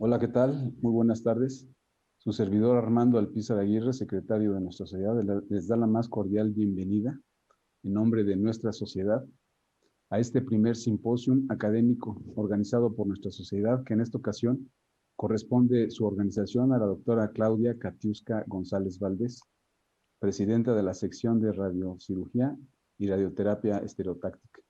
Hola, ¿qué tal? Muy buenas tardes. Su servidor Armando Alpizar Aguirre, secretario de nuestra sociedad, les da la más cordial bienvenida en nombre de nuestra sociedad a este primer simposium académico organizado por nuestra sociedad, que en esta ocasión corresponde su organización a la doctora Claudia Katiuska González Valdés, presidenta de la sección de radiocirugía y radioterapia estereotáctica,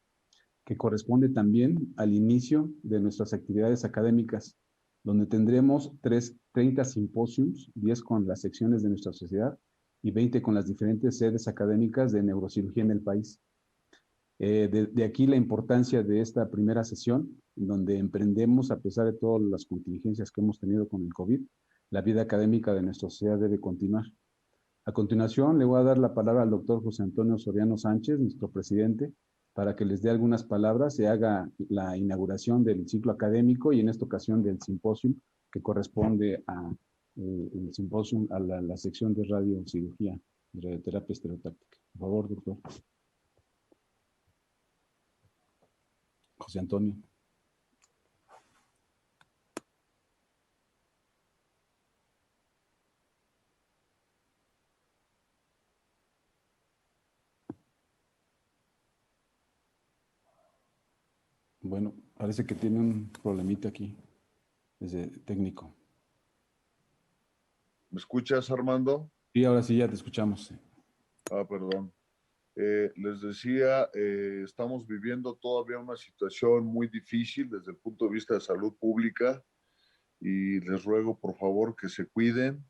que corresponde también al inicio de nuestras actividades académicas, donde tendremos 30 simposiums, 10 con las secciones de nuestra sociedad y 20 con las diferentes sedes académicas de neurocirugía en el país. De aquí la importancia de esta primera sesión, donde emprendemos, a pesar de todas las contingencias que hemos tenido con el COVID, la vida académica de nuestra sociedad debe continuar. A continuación, le voy a dar la palabra al doctor José Antonio Soriano Sánchez, nuestro presidente, para que les dé algunas palabras, se haga la inauguración del ciclo académico y en esta ocasión del simposio que corresponde a el simposio a la sección de radiocirugía y radioterapia estereotáctica. Por favor, doctor José Antonio. Bueno, parece que tiene un problemita aquí, desde técnico. ¿Me escuchas, Armando? Y ahora sí, ya te escuchamos. Perdón. Les decía, estamos viviendo todavía una situación muy difícil desde el punto de vista de salud pública y les ruego por favor que se cuiden.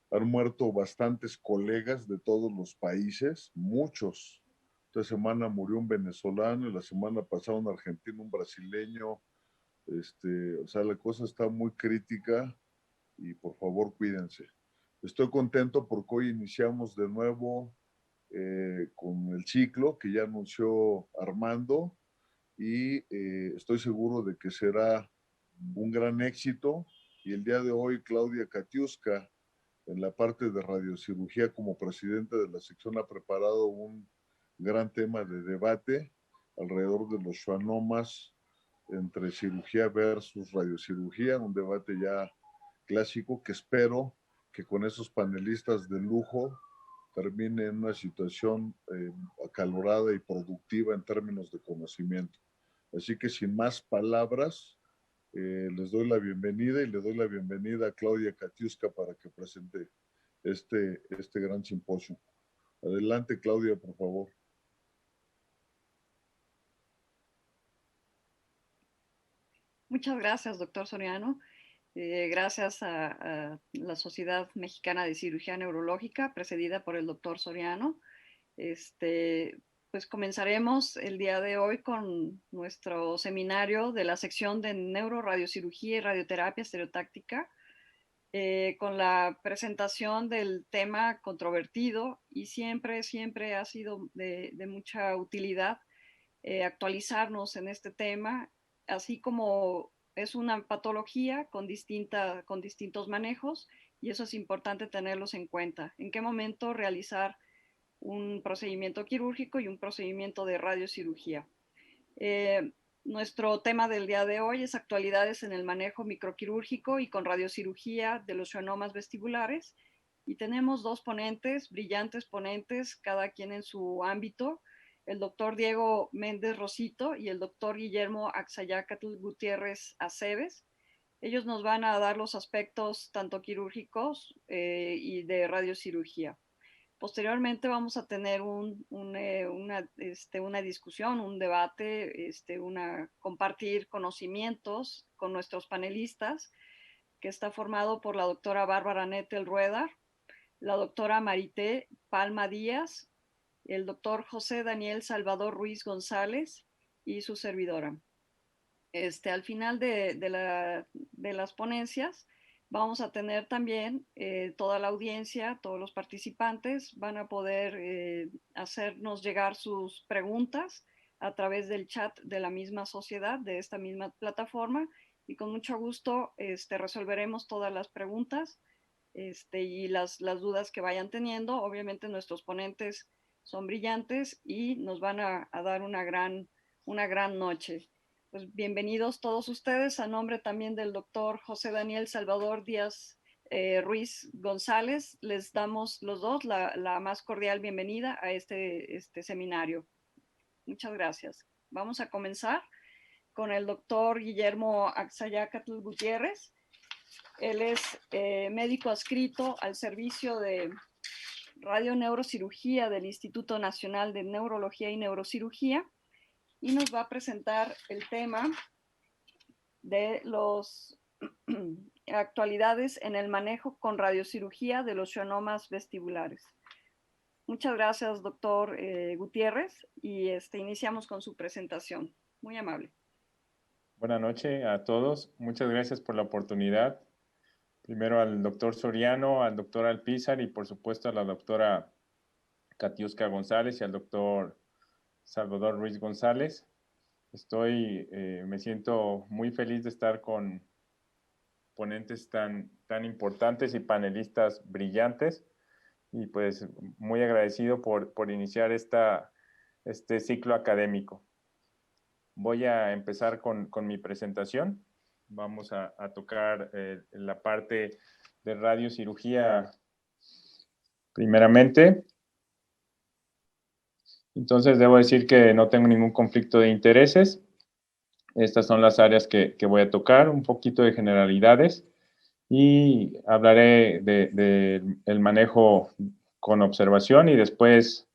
Han muerto bastantes colegas de todos los países, muchos. Esta semana murió un venezolano y la semana pasada un argentino, un brasileño. O sea, la cosa está muy crítica y por favor cuídense. Estoy contento porque hoy iniciamos de nuevo con el ciclo que ya anunció Armando y estoy seguro de que será un gran éxito. Y el día de hoy, Claudia Katiuska, en la parte de radiocirugía como presidenta de la sección, ha preparado un gran tema de debate alrededor de los schwannomas entre cirugía versus radiocirugía, un debate ya clásico que espero que con esos panelistas de lujo termine en una situación acalorada y productiva en términos de conocimiento. Así que sin más palabras, les doy la bienvenida y le doy la bienvenida a Claudia Katiuska para que presente este gran simposio. Adelante, Claudia, por favor. Muchas gracias, doctor Soriano. Gracias a la Sociedad Mexicana de Cirugía Neurológica, presidida por el doctor Soriano. Pues comenzaremos el día de hoy con nuestro seminario de la sección de neuroradiocirugía y radioterapia estereotáctica, con la presentación del tema controvertido y siempre ha sido de mucha utilidad actualizarnos en este tema, así como es una patología con distintos manejos y eso es importante tenerlos en cuenta. ¿En qué momento realizar un procedimiento quirúrgico y un procedimiento de radiocirugía? Nuestro tema del día de hoy es actualidades en el manejo microquirúrgico y con radiocirugía de los schwannomas vestibulares. Y tenemos dos ponentes, brillantes ponentes, cada quien en su ámbito, el doctor Diego Méndez Rosito y el doctor Guillermo Axayácatl Gutiérrez Aceves. Ellos nos van a dar los aspectos tanto quirúrgicos y de radiocirugía. Posteriormente vamos a tener una discusión, un debate, compartir conocimientos con nuestros panelistas, que está formado por la doctora Bárbara Nettel Rueda, la doctora Marité Palma Díaz, el doctor José Daniel Salvador Ruiz González y su servidora. Al final de las ponencias vamos a tener también toda la audiencia, todos los participantes van a poder hacernos llegar sus preguntas a través del chat de la misma sociedad, de esta misma plataforma, y con mucho gusto resolveremos todas las preguntas y las dudas que vayan teniendo. Obviamente nuestros ponentes son brillantes y nos van a dar una gran noche. Pues bienvenidos todos ustedes, a nombre también del doctor José Daniel Salvador Díaz Ruiz González. Les damos los dos la más cordial bienvenida a este seminario. Muchas gracias. Vamos a comenzar con el doctor Guillermo Axayácatl Gutiérrez. Él es médico adscrito al servicio de radioneurocirugía del Instituto Nacional de Neurología y Neurocirugía y nos va a presentar el tema de las actualidades en el manejo con radiocirugía de los schwannomas vestibulares. Muchas gracias, doctor Gutiérrez, y iniciamos con su presentación. Muy amable. Buenas noches a todos. Muchas gracias por la oportunidad. Primero al doctor Soriano, al doctor Alpizar y por supuesto a la doctora Katiuska González y al doctor Salvador Ruiz González. Me siento muy feliz de estar con ponentes tan importantes y panelistas brillantes y pues muy agradecido por iniciar este ciclo académico. Voy a empezar con mi presentación. Vamos a tocar la parte de radiocirugía primeramente. Entonces, debo decir que no tengo ningún conflicto de intereses. Estas son las áreas que voy a tocar, un poquito de generalidades y hablaré del manejo con observación y después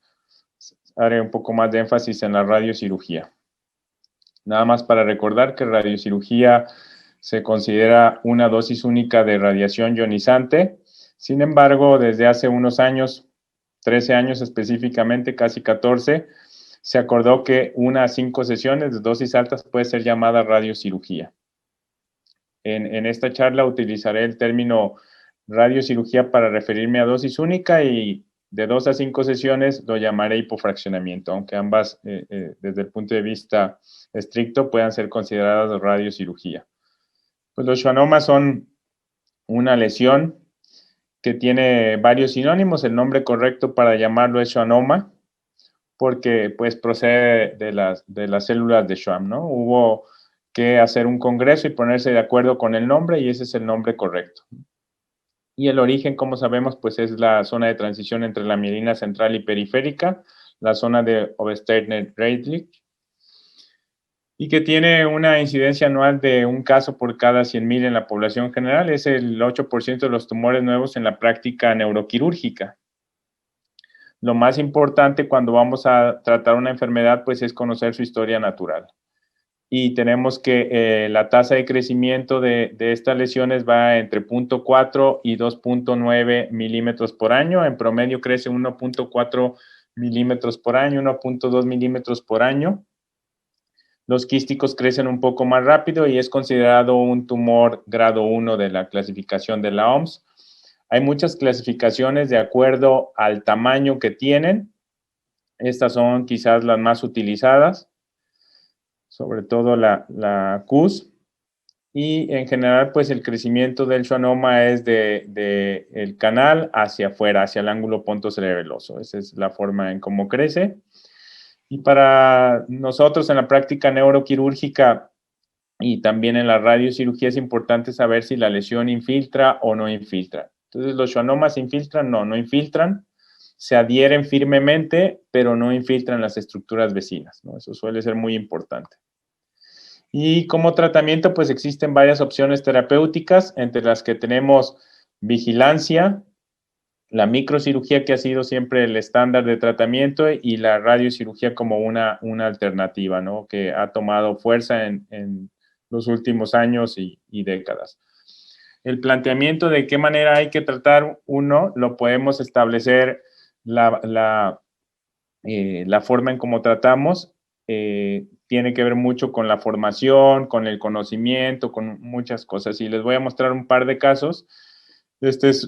haré un poco más de énfasis en la radiocirugía. Nada más para recordar que radiocirugía se considera una dosis única de radiación ionizante. Sin embargo, desde hace unos años, 13 años específicamente, casi 14, se acordó que 1 a 5 sesiones de dosis altas puede ser llamada radiocirugía. En esta charla utilizaré el término radiocirugía para referirme a dosis única y de 2 a 5 sesiones lo llamaré hipofraccionamiento, aunque ambas, desde el punto de vista estricto, puedan ser consideradas radiocirugía. Pues los schwannomas son una lesión que tiene varios sinónimos. El nombre correcto para llamarlo es schwannoma, porque pues procede de las células de Schwann, ¿no? Hubo que hacer un congreso y ponerse de acuerdo con el nombre y ese es el nombre correcto. Y el origen, como sabemos, pues es la zona de transición entre la mielina central y periférica, la zona de Obersteiner-Reitlich, y que tiene una incidencia anual de un caso por cada 100.000 en la población general. Es el 8% de los tumores nuevos en la práctica neuroquirúrgica. Lo más importante cuando vamos a tratar una enfermedad, pues es conocer su historia natural. Y tenemos que la tasa de crecimiento de estas lesiones va entre 0.4 y 2.9 milímetros por año. En promedio crece 1.4 milímetros por año, 1.2 milímetros por año. Los quísticos crecen un poco más rápido y es considerado un tumor grado 1 de la clasificación de la OMS. Hay muchas clasificaciones de acuerdo al tamaño que tienen. Estas son quizás las más utilizadas, sobre todo la CUS. Y en general, pues el crecimiento del schwannoma es del canal hacia afuera, hacia el ángulo pontocerebeloso. Esa es la forma en cómo crece. Y para nosotros en la práctica neuroquirúrgica y también en la radiocirugía es importante saber si la lesión infiltra o no infiltra. Entonces, ¿los schwannomas infiltran? No infiltran. Se adhieren firmemente, pero no infiltran las estructuras vecinas, ¿no? Eso suele ser muy importante. Y como tratamiento, pues existen varias opciones terapéuticas, entre las que tenemos vigilancia, la microcirugía, que ha sido siempre el estándar de tratamiento, y la radiocirugía como una alternativa, ¿no? Que ha tomado fuerza en los últimos años y décadas. El planteamiento de qué manera hay que tratar uno, lo podemos establecer la forma en cómo tratamos. Tiene que ver mucho con la formación, con el conocimiento, con muchas cosas. Y les voy a mostrar un par de casos.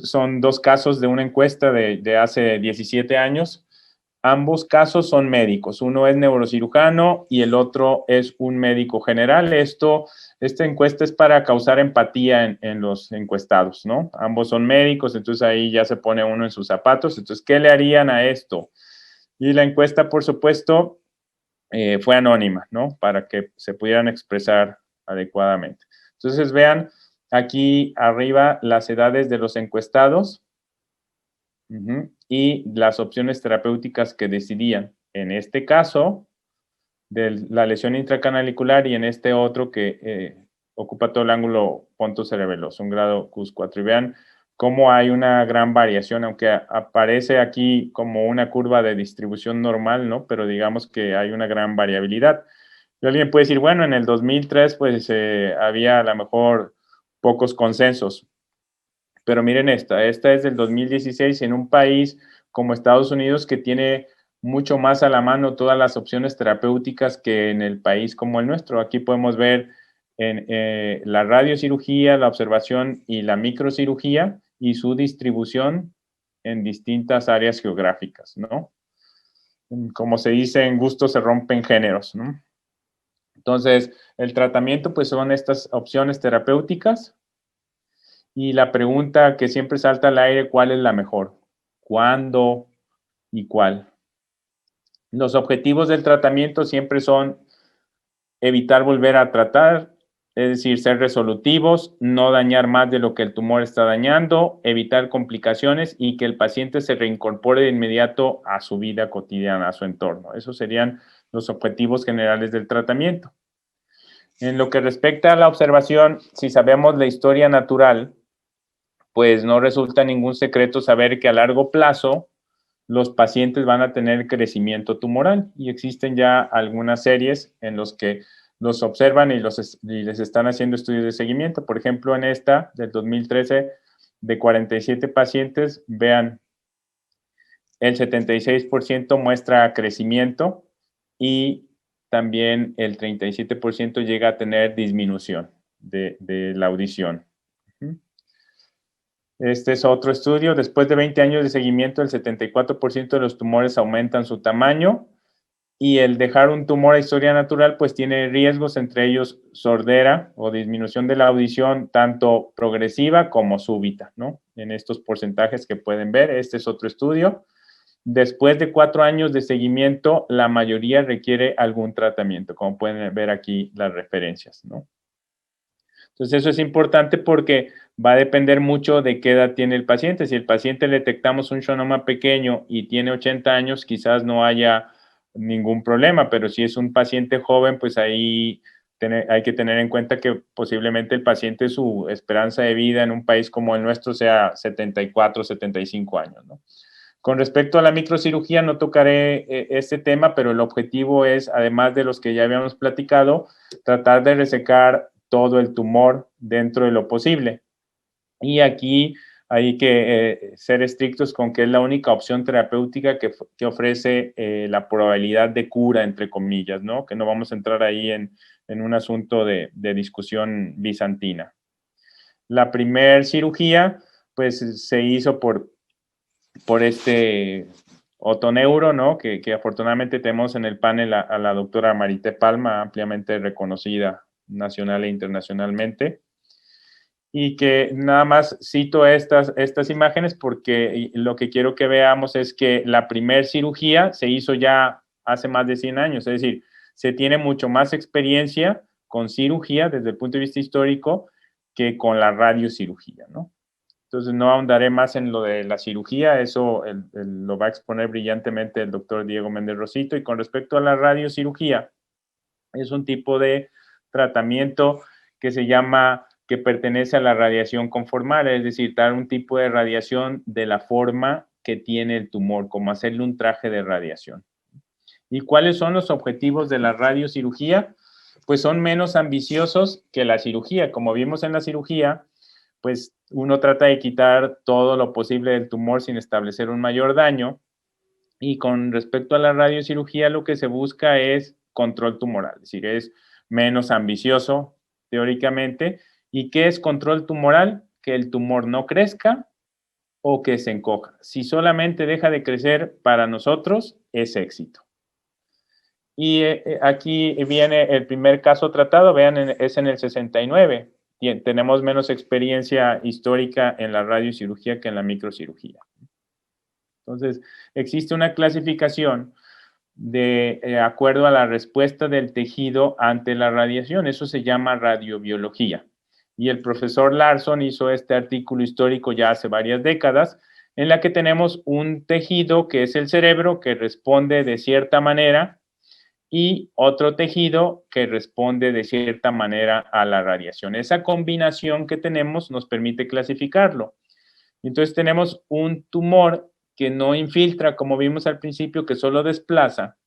Son 2 casos de una encuesta de hace 17 años. Ambos casos son médicos. Uno es neurocirujano y el otro es un médico general. Esta encuesta es para causar empatía en los encuestados, ¿no? Ambos son médicos, entonces ahí ya se pone uno en sus zapatos. Entonces, ¿qué le harían a esto? Y la encuesta, por supuesto, fue anónima, ¿no? Para que se pudieran expresar adecuadamente. Entonces, vean aquí arriba las edades de los encuestados y las opciones terapéuticas que decidían. En este caso, de la lesión intracanalicular y en este otro que ocupa todo el ángulo pontocerebeloso, un grado CUS4. Y vean cómo hay una gran variación, aunque aparece aquí como una curva de distribución normal, ¿no? Pero digamos que hay una gran variabilidad. Y alguien puede decir, bueno, en el 2003 pues había a lo mejor pocos consensos. Pero miren esta es del 2016 en un país como Estados Unidos que tiene mucho más a la mano todas las opciones terapéuticas que en el país como el nuestro. Aquí podemos ver en la radiocirugía, la observación y la microcirugía y su distribución en distintas áreas geográficas, ¿no? Como se dice, en gusto se rompen géneros, ¿no? Entonces, el tratamiento pues son estas opciones terapéuticas. Y la pregunta que siempre salta al aire, ¿cuál es la mejor? ¿Cuándo y cuál? Los objetivos del tratamiento siempre son evitar volver a tratar, es decir, ser resolutivos, no dañar más de lo que el tumor está dañando, evitar complicaciones y que el paciente se reincorpore de inmediato a su vida cotidiana, a su entorno. Esos serían los objetivos generales del tratamiento. En lo que respecta a la observación, si sabemos la historia natural, pues no resulta ningún secreto saber que a largo plazo los pacientes van a tener crecimiento tumoral y existen ya algunas series en los que los observan y les están haciendo estudios de seguimiento. Por ejemplo, en esta del 2013, de 47 pacientes, vean, el 76% muestra crecimiento y también el 37% llega a tener disminución de la audición. Este es otro estudio. Después de 20 años de seguimiento, el 74% de los tumores aumentan su tamaño y el dejar un tumor a historia natural pues tiene riesgos, entre ellos sordera o disminución de la audición tanto progresiva como súbita, ¿no? En estos porcentajes que pueden ver. Este es otro estudio. Después de 4 años de seguimiento, la mayoría requiere algún tratamiento, como pueden ver aquí las referencias, ¿no? Entonces, eso es importante porque va a depender mucho de qué edad tiene el paciente. Si el paciente le detectamos un schwannoma pequeño y tiene 80 años, quizás no haya ningún problema, pero si es un paciente joven, pues ahí hay que tener en cuenta que posiblemente el paciente, su esperanza de vida en un país como el nuestro sea 74, 75 años, ¿no? Con respecto a la microcirugía, no tocaré este tema, pero el objetivo es, además de los que ya habíamos platicado, tratar de resecar todo el tumor dentro de lo posible. Y aquí hay que ser estrictos con que es la única opción terapéutica que ofrece la probabilidad de cura, entre comillas, ¿no? Que no vamos a entrar ahí en un asunto de discusión bizantina. La primer cirugía, pues, se hizo por este otoneuro, ¿no? Que afortunadamente tenemos en el panel a la doctora Marité Palma, ampliamente reconocida nacional e internacionalmente. Y que nada más cito estas imágenes porque lo que quiero que veamos es que la primer cirugía se hizo ya hace más de 100 años, es decir, se tiene mucho más experiencia con cirugía desde el punto de vista histórico que con la radiocirugía, ¿no? Entonces no ahondaré más en lo de la cirugía, eso lo va a exponer brillantemente el doctor Diego Méndez Rosito. Y con respecto a la radiocirugía, es un tipo de tratamiento que pertenece a la radiación conformal, es decir, dar un tipo de radiación de la forma que tiene el tumor, como hacerle un traje de radiación. ¿Y cuáles son los objetivos de la radiocirugía? Pues son menos ambiciosos que la cirugía. Como vimos en la cirugía, pues uno trata de quitar todo lo posible del tumor sin establecer un mayor daño. Y con respecto a la radiocirugía, lo que se busca es control tumoral, es decir, es menos ambicioso teóricamente. ¿Y qué es control tumoral? Que el tumor no crezca o que se encoja. Si solamente deja de crecer, para nosotros es éxito. Y aquí viene el primer caso tratado, vean, es en el 69. Tenemos menos experiencia histórica en la radiocirugía que en la microcirugía. Entonces, existe una clasificación de acuerdo a la respuesta del tejido ante la radiación. Eso se llama radiobiología. Y el profesor Larson hizo este artículo histórico ya hace varias décadas, en la que tenemos un tejido que es el cerebro, que responde de cierta manera, y otro tejido que responde de cierta manera a la radiación. Esa combinación que tenemos nos permite clasificarlo. Entonces tenemos un tumor que no infiltra, como vimos al principio, que solo desplaza,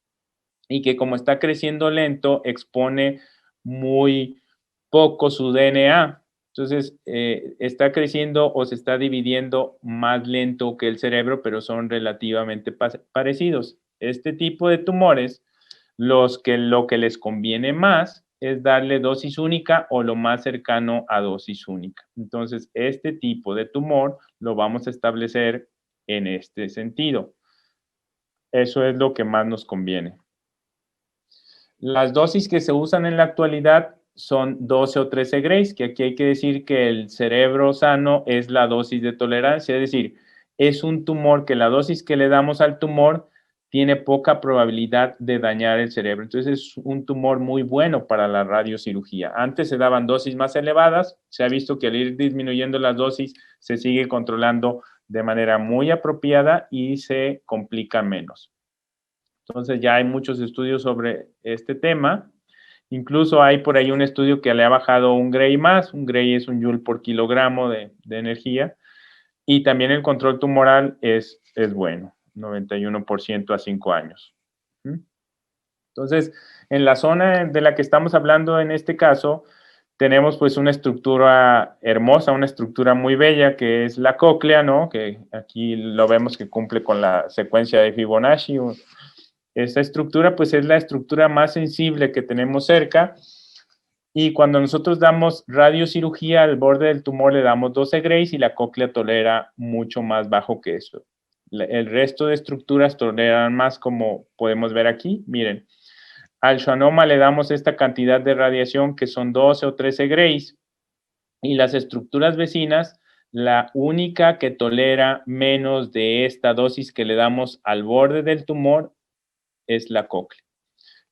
y que como está creciendo lento, expone muy poco su DNA. Entonces, está creciendo o se está dividiendo más lento que el cerebro, pero son relativamente parecidos. Este tipo de tumores, lo que les conviene más es darle dosis única o lo más cercano a dosis única. Entonces, este tipo de tumor lo vamos a establecer en este sentido. Eso es lo que más nos conviene. Las dosis que se usan en la actualidad son 12 o 13 grays, que aquí hay que decir que el cerebro sano es la dosis de tolerancia, es decir, es un tumor que la dosis que le damos al tumor tiene poca probabilidad de dañar el cerebro. Entonces es un tumor muy bueno para la radiocirugía. Antes se daban dosis más elevadas, se ha visto que al ir disminuyendo las dosis se sigue controlando de manera muy apropiada y se complica menos. Entonces ya hay muchos estudios sobre este tema. Incluso hay por ahí un estudio que le ha bajado un gray más. Un gray es un joule por kilogramo de energía. Y también el control tumoral es bueno, 91% a 5 años. Entonces, en la zona de la que estamos hablando en este caso, tenemos pues una estructura hermosa, una estructura muy bella que es la cóclea, ¿no? Que aquí lo vemos que cumple con la secuencia de Fibonacci. Esta estructura pues es la estructura más sensible que tenemos cerca, y cuando nosotros damos radiocirugía al borde del tumor le damos 12 grays y la cóclea tolera mucho más bajo que eso. El resto de estructuras toleran más, como podemos ver aquí. Miren, al schwannoma le damos esta cantidad de radiación que son 12 o 13 grays, y las estructuras vecinas, la única que tolera menos de esta dosis que le damos al borde del tumor es la cóclea.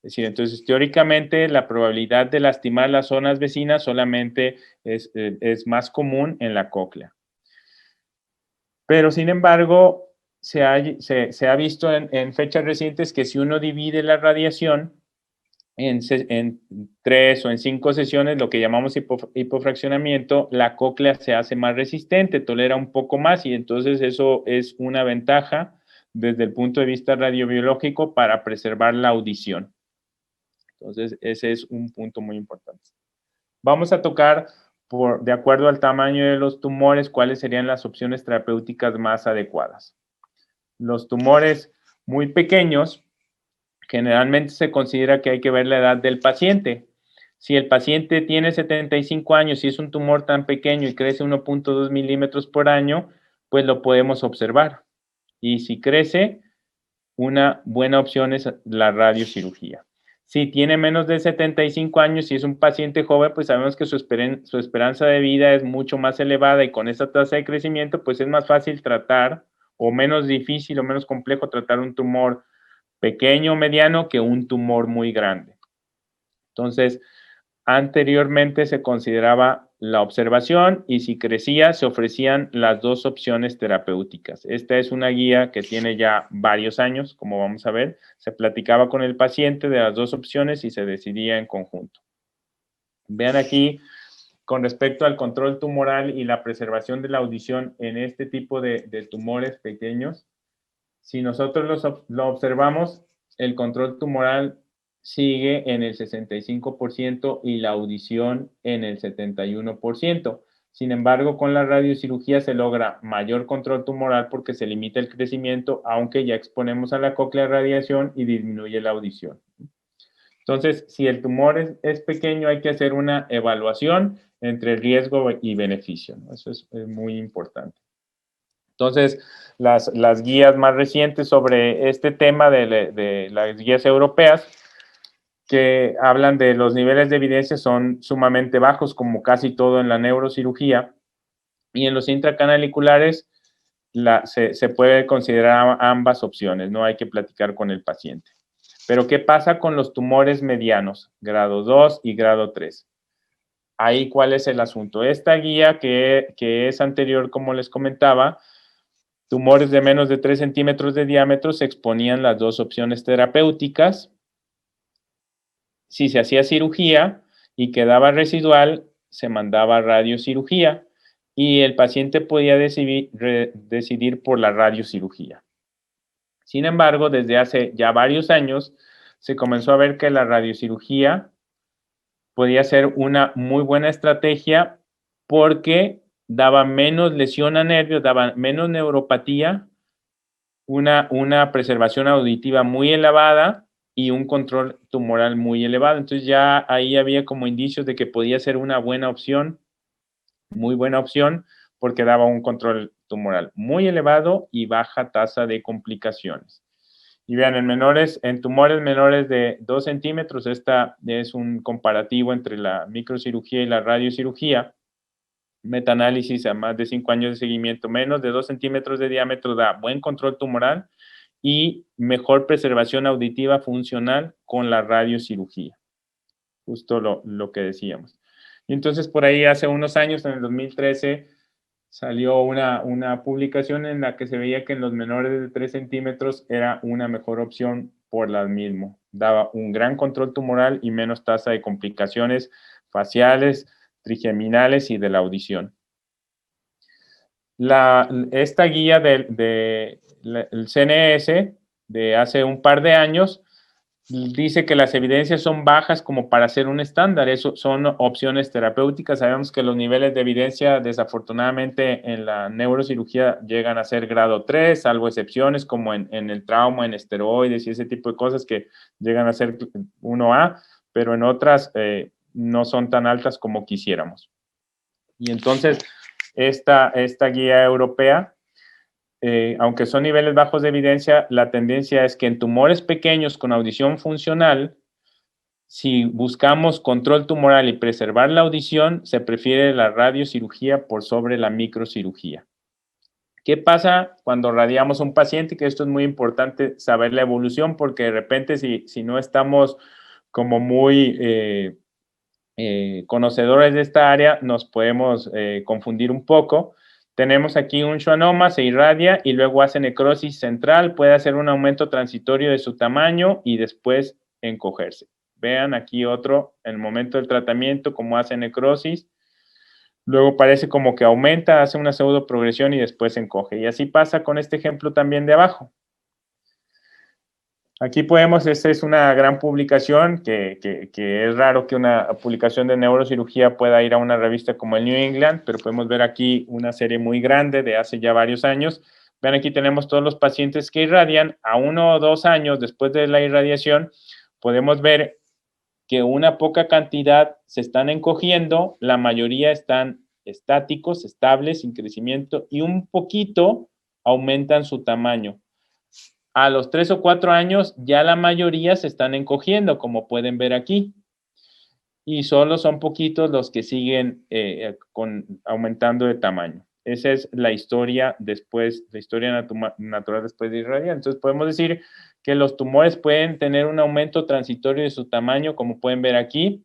Es decir, entonces teóricamente la probabilidad de lastimar las zonas vecinas solamente es más común en la cóclea. Pero sin embargo, se ha visto en fechas recientes que si uno divide la radiación en 3 o en 5 sesiones, lo que llamamos hipofraccionamiento, la cóclea se hace más resistente, tolera un poco más, y entonces eso es una ventaja desde el punto de vista radiobiológico para preservar la audición. Entonces, ese es un punto muy importante. Vamos a tocar, de acuerdo al tamaño de los tumores, cuáles serían las opciones terapéuticas más adecuadas. Los tumores muy pequeños, generalmente se considera que hay que ver la edad del paciente. Si el paciente tiene 75 años y es un tumor tan pequeño y crece 1.2 milímetros por año, pues lo podemos observar. Y si crece, una buena opción es la radiocirugía. Si tiene menos de 75 años y es un paciente joven, pues sabemos que su esperanza de vida es mucho más elevada, y con esa tasa de crecimiento, pues es más fácil tratar, o menos difícil o menos complejo tratar un tumor pequeño o mediano que un tumor muy grande. Entonces, anteriormente se consideraba la observación, y si crecía se ofrecían las dos opciones terapéuticas. Esta es una guía que tiene ya varios años, como vamos a ver. Se platicaba con el paciente de las dos opciones y se decidía en conjunto. Vean aquí, con respecto al control tumoral y la preservación de la audición en este tipo de tumores pequeños, si nosotros lo observamos, el control tumoral sigue en el 65% y la audición en el 71%. Sin embargo, con la radiocirugía se logra mayor control tumoral porque se limita el crecimiento, aunque ya exponemos a la cóclea radiación y disminuye la audición. Entonces, si el tumor es pequeño, hay que hacer una evaluación entre riesgo y beneficio, ¿no? Eso es muy importante. Entonces, las guías más recientes sobre este tema de las guías europeas, que hablan de los niveles de evidencia, son sumamente bajos, como casi todo en la neurocirugía, y en los intracanaliculares se puede considerar ambas opciones, no hay que platicar con el paciente. Pero ¿qué pasa con los tumores medianos, grado 2 y grado 3? Ahí, ¿cuál es el asunto? Esta guía que es anterior, como les comentaba, tumores de menos de 3 centímetros de diámetro, se exponían las dos opciones terapéuticas. Si se hacía cirugía y quedaba residual, se mandaba radiocirugía y el paciente podía decidir por la radiocirugía. Sin embargo, desde hace ya varios años, se comenzó a ver que la radiocirugía podía ser una muy buena estrategia porque daba menos lesión a nervios, daba menos neuropatía, una preservación auditiva muy elevada y un control tumoral muy elevado. Entonces ya ahí había como indicios de que podía ser una buena opción, muy buena opción, porque daba un control tumoral muy elevado y baja tasa de complicaciones. Y vean, en tumores menores de 2 centímetros, esta es un comparativo entre la microcirugía y la radiocirugía. Metaanálisis a más de 5 años de seguimiento, menos de 2 centímetros de diámetro da buen control tumoral y mejor preservación auditiva funcional con la radiocirugía. Justo lo que decíamos. Y entonces por ahí hace unos años, en el 2013, salió una publicación en la que se veía que en los menores de 3 centímetros era una mejor opción por la mismo. Daba un gran control tumoral y menos tasa de complicaciones faciales, trigeminales y de la audición. Esta guía del CNS de hace un par de años dice que las evidencias son bajas como para ser un estándar. Eso son opciones terapéuticas. Sabemos que los niveles de evidencia, desafortunadamente, en la neurocirugía llegan a ser grado 3, salvo excepciones como en el trauma, en esteroides y ese tipo de cosas que llegan a ser 1A, pero en otras no son tan altas como quisiéramos. Y entonces, esta guía europea, aunque son niveles bajos de evidencia, la tendencia es que en tumores pequeños con audición funcional, si buscamos control tumoral y preservar la audición, se prefiere la radiocirugía por sobre la microcirugía. ¿Qué pasa cuando radiamos a un paciente? Que esto es muy importante saber la evolución, porque de repente si no estamos como muy conocedores de esta área, nos podemos confundir un poco. Tenemos aquí un schwannoma, se irradia y luego hace necrosis central, puede hacer un aumento transitorio de su tamaño y después encogerse. Vean aquí otro, en el momento del tratamiento, cómo hace necrosis. Luego parece como que aumenta, hace una pseudo progresión y después se encoge. Y así pasa con este ejemplo también de abajo. Aquí esta es una gran publicación que es raro que una publicación de neurocirugía pueda ir a una revista como el New England, pero podemos ver aquí una serie muy grande de hace ya varios años. Vean, aquí tenemos todos los pacientes que irradian. A 1 o 2 años después de la irradiación, podemos ver que una poca cantidad se están encogiendo, la mayoría están estáticos, estables, sin crecimiento, y un poquito aumentan su tamaño. A los 3 o 4 años ya la mayoría se están encogiendo, como pueden ver aquí. Y solo son poquitos los que siguen aumentando de tamaño. Esa es la historia natural después de irradiar. Entonces podemos decir que los tumores pueden tener un aumento transitorio de su tamaño, como pueden ver aquí.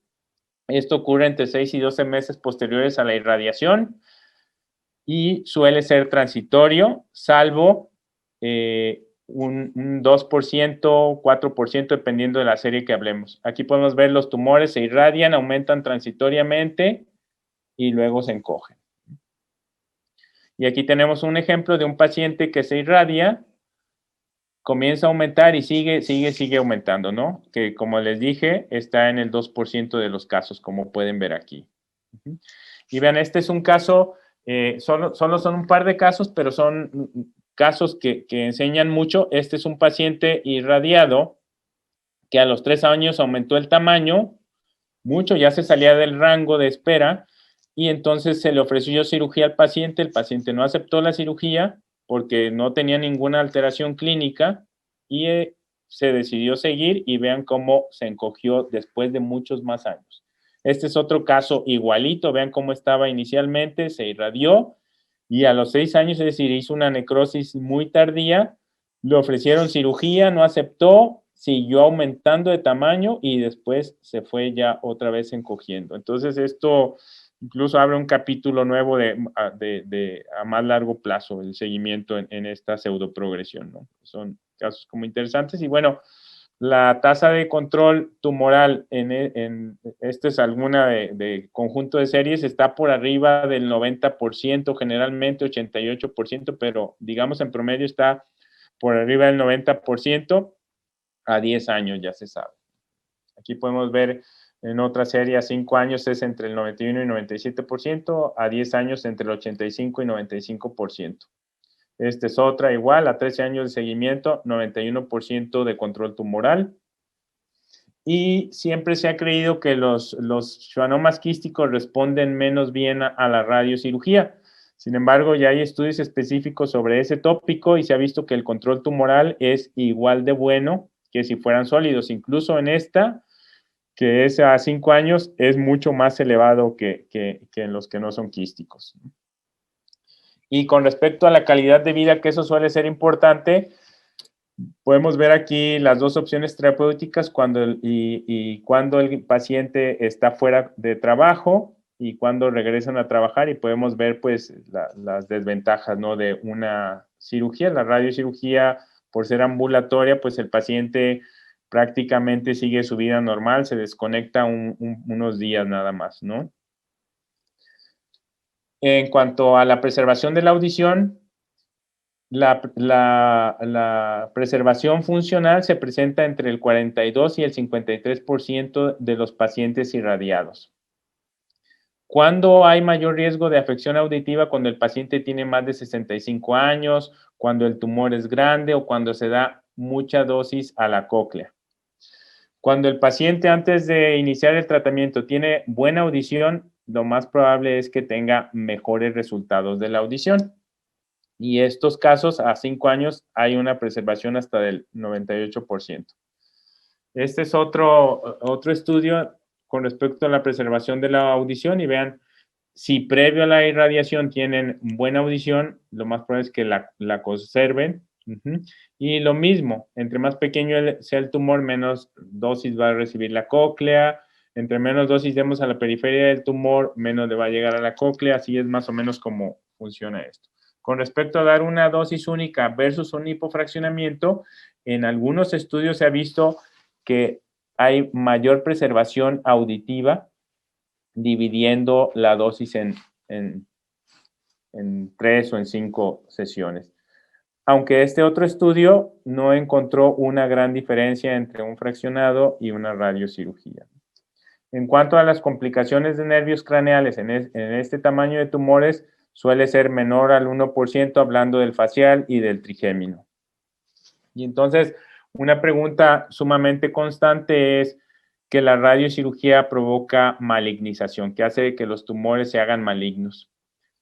Esto ocurre entre 6 y 12 meses posteriores a la irradiación y suele ser transitorio, salvo un 2%, 4%, dependiendo de la serie que hablemos. Aquí podemos ver los tumores se irradian, aumentan transitoriamente y luego se encogen. Y aquí tenemos un ejemplo de un paciente que se irradia, comienza a aumentar y sigue aumentando, ¿no? Que como les dije, está en el 2% de los casos, como pueden ver aquí. Y vean, este es un caso, solo son un par de casos, pero son casos que enseñan mucho. Este es un paciente irradiado que a los 3 años aumentó el tamaño mucho, ya se salía del rango de espera y entonces se le ofreció cirugía al paciente. El paciente no aceptó la cirugía porque no tenía ninguna alteración clínica y se decidió seguir y vean cómo se encogió después de muchos más años. Este es otro caso igualito, vean cómo estaba inicialmente, se irradió y a los 6 años, es decir, hizo una necrosis muy tardía, le ofrecieron cirugía, no aceptó, siguió aumentando de tamaño y después se fue ya otra vez encogiendo. Entonces esto incluso abre un capítulo nuevo a más largo plazo, el seguimiento en esta pseudoprogresión, ¿no? Son casos como interesantes. Y bueno, la tasa de control tumoral esta es alguna de conjunto de series, está por arriba del 90%, generalmente 88%, pero digamos en promedio está por arriba del 90%, a 10 años ya se sabe. Aquí podemos ver en otra serie a 5 años es entre el 91 y 97%, a 10 años entre el 85 y 95%. Esta es otra igual, a 13 años de seguimiento, 91% de control tumoral. Y siempre se ha creído que los schwannomas quísticos responden menos bien a la radiocirugía. Sin embargo, ya hay estudios específicos sobre ese tópico y se ha visto que el control tumoral es igual de bueno que si fueran sólidos. Incluso en esta, que es a 5 años, es mucho más elevado que en los que no son quísticos. Y con respecto a la calidad de vida, que eso suele ser importante, podemos ver aquí las dos opciones terapéuticas cuando el paciente está fuera de trabajo y cuando regresan a trabajar, y podemos ver pues las desventajas, ¿no?, de una cirugía. La radiocirugía, por ser ambulatoria, pues el paciente prácticamente sigue su vida normal, se desconecta unos días nada más, ¿no? En cuanto a la preservación de la audición, la preservación funcional se presenta entre el 42 y el 53% de los pacientes irradiados. ¿Cuándo hay mayor riesgo de afección auditiva? Cuando el paciente tiene más de 65 años, cuando el tumor es grande o cuando se da mucha dosis a la cóclea. Cuando el paciente antes de iniciar el tratamiento tiene buena audición, lo más probable es que tenga mejores resultados de la audición. Y estos casos, a 5 años, hay una preservación hasta del 98%. Este es otro estudio con respecto a la preservación de la audición y vean, si previo a la irradiación tienen buena audición, lo más probable es que la conserven. Y lo mismo, entre más pequeño sea el tumor, menos dosis va a recibir la cóclea. Entre menos dosis demos a la periferia del tumor, menos le va a llegar a la cóclea. Así es más o menos como funciona esto. Con respecto a dar una dosis única versus un hipofraccionamiento, en algunos estudios se ha visto que hay mayor preservación auditiva dividiendo la dosis en 3 o en 5 sesiones. Aunque este otro estudio no encontró una gran diferencia entre un fraccionado y una radiocirugía. En cuanto a las complicaciones de nervios craneales en este tamaño de tumores, suele ser menor al 1%, hablando del facial y del trigémino. Y entonces, una pregunta sumamente constante es que la radiocirugía provoca malignización, que hace que los tumores se hagan malignos.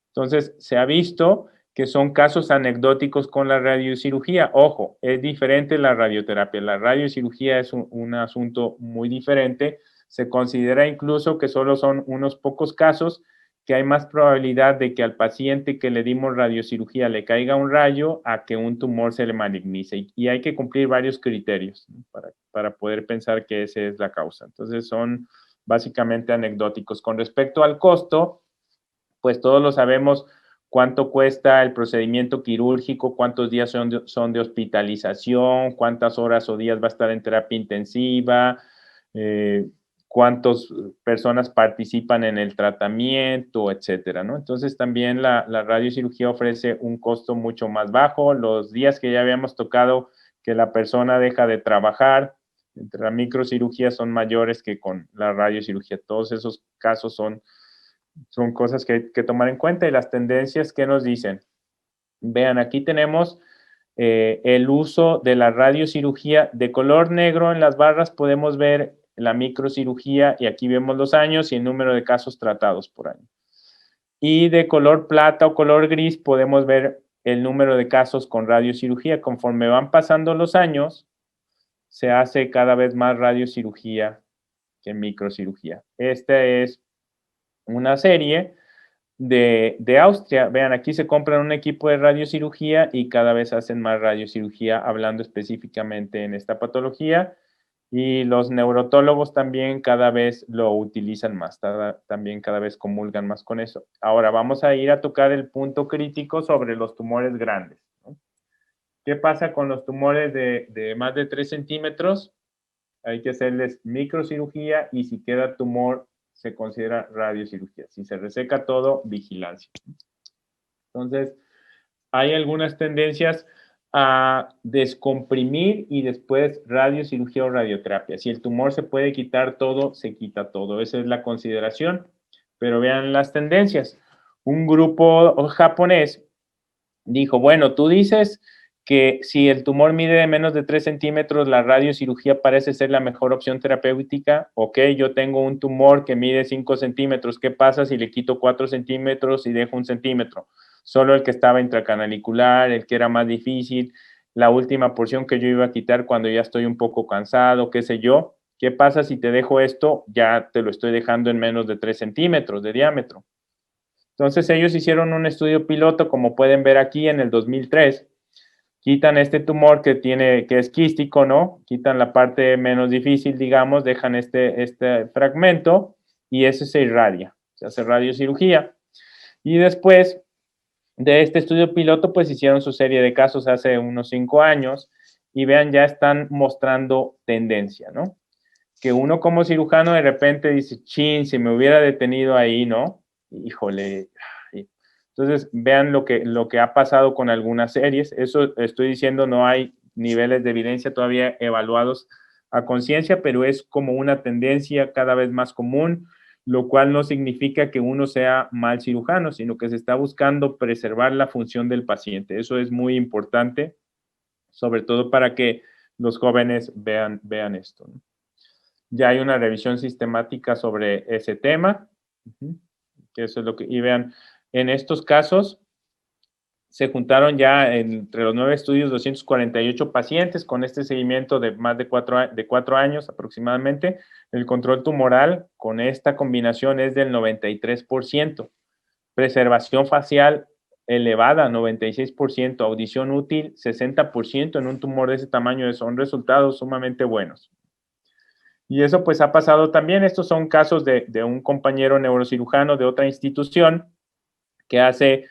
Entonces, se ha visto que son casos anecdóticos con la radiocirugía. Ojo, es diferente la radioterapia. La radiocirugía es un asunto muy diferente. Se considera incluso que solo son unos pocos casos, que hay más probabilidad de que al paciente que le dimos radiocirugía le caiga un rayo a que un tumor se le malignice. Y hay que cumplir varios criterios, ¿no?, para poder pensar que esa es la causa. Entonces, son básicamente anecdóticos. Con respecto al costo, pues todos lo sabemos, cuánto cuesta el procedimiento quirúrgico, cuántos días son de hospitalización, cuántas horas o días va a estar en terapia intensiva, cuántas personas participan en el tratamiento, etcétera, ¿no? Entonces, también la radiocirugía ofrece un costo mucho más bajo. Los días que ya habíamos tocado que la persona deja de trabajar, entre la microcirugía son mayores que con la radiocirugía. Todos esos casos son cosas que tomar en cuenta. Y las tendencias, ¿qué nos dicen? Vean, aquí tenemos el uso de la radiocirugía. De color negro en las barras podemos ver la microcirugía y aquí vemos los años y el número de casos tratados por año. Y de color plata o color gris podemos ver el número de casos con radiocirugía. Conforme van pasando los años, se hace cada vez más radiocirugía que microcirugía. Esta es una serie de Austria. Vean, aquí se compran un equipo de radiocirugía y cada vez hacen más radiocirugía hablando específicamente en esta patología. Y los neurotólogos también cada vez lo utilizan más, también cada vez comulgan más con eso. Ahora vamos a ir a tocar el punto crítico sobre los tumores grandes, ¿no? ¿Qué pasa con los tumores de más de 3 centímetros? Hay que hacerles microcirugía y si queda tumor se considera radiocirugía. Si se reseca todo, vigilancia. Entonces, hay algunas tendencias a descomprimir y después radiocirugía o radioterapia. Si el tumor se puede quitar todo, se quita todo. Esa es la consideración. Pero vean las tendencias. Un grupo japonés dijo, bueno, tú dices que si el tumor mide de menos de 3 centímetros, la radiocirugía parece ser la mejor opción terapéutica. Ok, yo tengo un tumor que mide 5 centímetros. ¿Qué pasa si le quito 4 centímetros y dejo 1 centímetro? Solo el que estaba intracanalicular, el que era más difícil, la última porción que yo iba a quitar cuando ya estoy un poco cansado, qué sé yo. ¿Qué pasa si te dejo esto? Ya te lo estoy dejando en menos de 3 centímetros de diámetro. Entonces ellos hicieron un estudio piloto, como pueden ver aquí, en el 2003. Quitan este tumor que es quístico, ¿no? Quitan la parte menos difícil, digamos, dejan este fragmento y ese se irradia. Se hace radiocirugía. Y después de este estudio piloto, pues hicieron su serie de casos hace unos 5 años y vean, ya están mostrando tendencia, ¿no? Que uno como cirujano de repente dice, chin, si me hubiera detenido ahí, ¿no? Híjole. Entonces, vean lo que ha pasado con algunas series. Eso estoy diciendo, no hay niveles de evidencia todavía evaluados a conciencia, pero es como una tendencia cada vez más común, lo cual no significa que uno sea mal cirujano, sino que se está buscando preservar la función del paciente. Eso es muy importante, sobre todo para que los jóvenes vean esto, ¿no? Ya hay una revisión sistemática sobre ese tema, que eso es lo que, y vean, en estos casos se juntaron ya entre los 9 estudios 248 pacientes con este seguimiento de más de 4 años aproximadamente. El control tumoral con esta combinación es del 93%. Preservación facial elevada, 96%. Audición útil, 60% en un tumor de ese tamaño. Son resultados sumamente buenos. Y eso pues ha pasado también. Estos son casos de un compañero neurocirujano de otra institución que hace,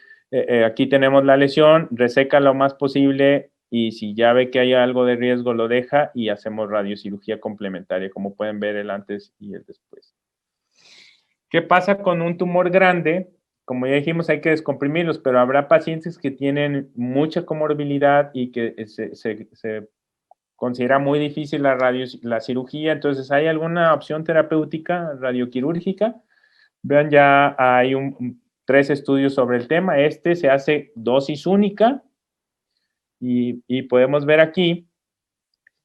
aquí tenemos la lesión, reseca lo más posible y si ya ve que hay algo de riesgo lo deja y hacemos radiocirugía complementaria, como pueden ver el antes y el después. ¿Qué pasa con un tumor grande? Como ya dijimos, hay que descomprimirlos, pero habrá pacientes que tienen mucha comorbilidad y que se considera muy difícil la cirugía. Entonces, ¿hay alguna opción terapéutica radioquirúrgica? Vean, ya hay 3 estudios sobre el tema. Este se hace dosis única y podemos ver aquí,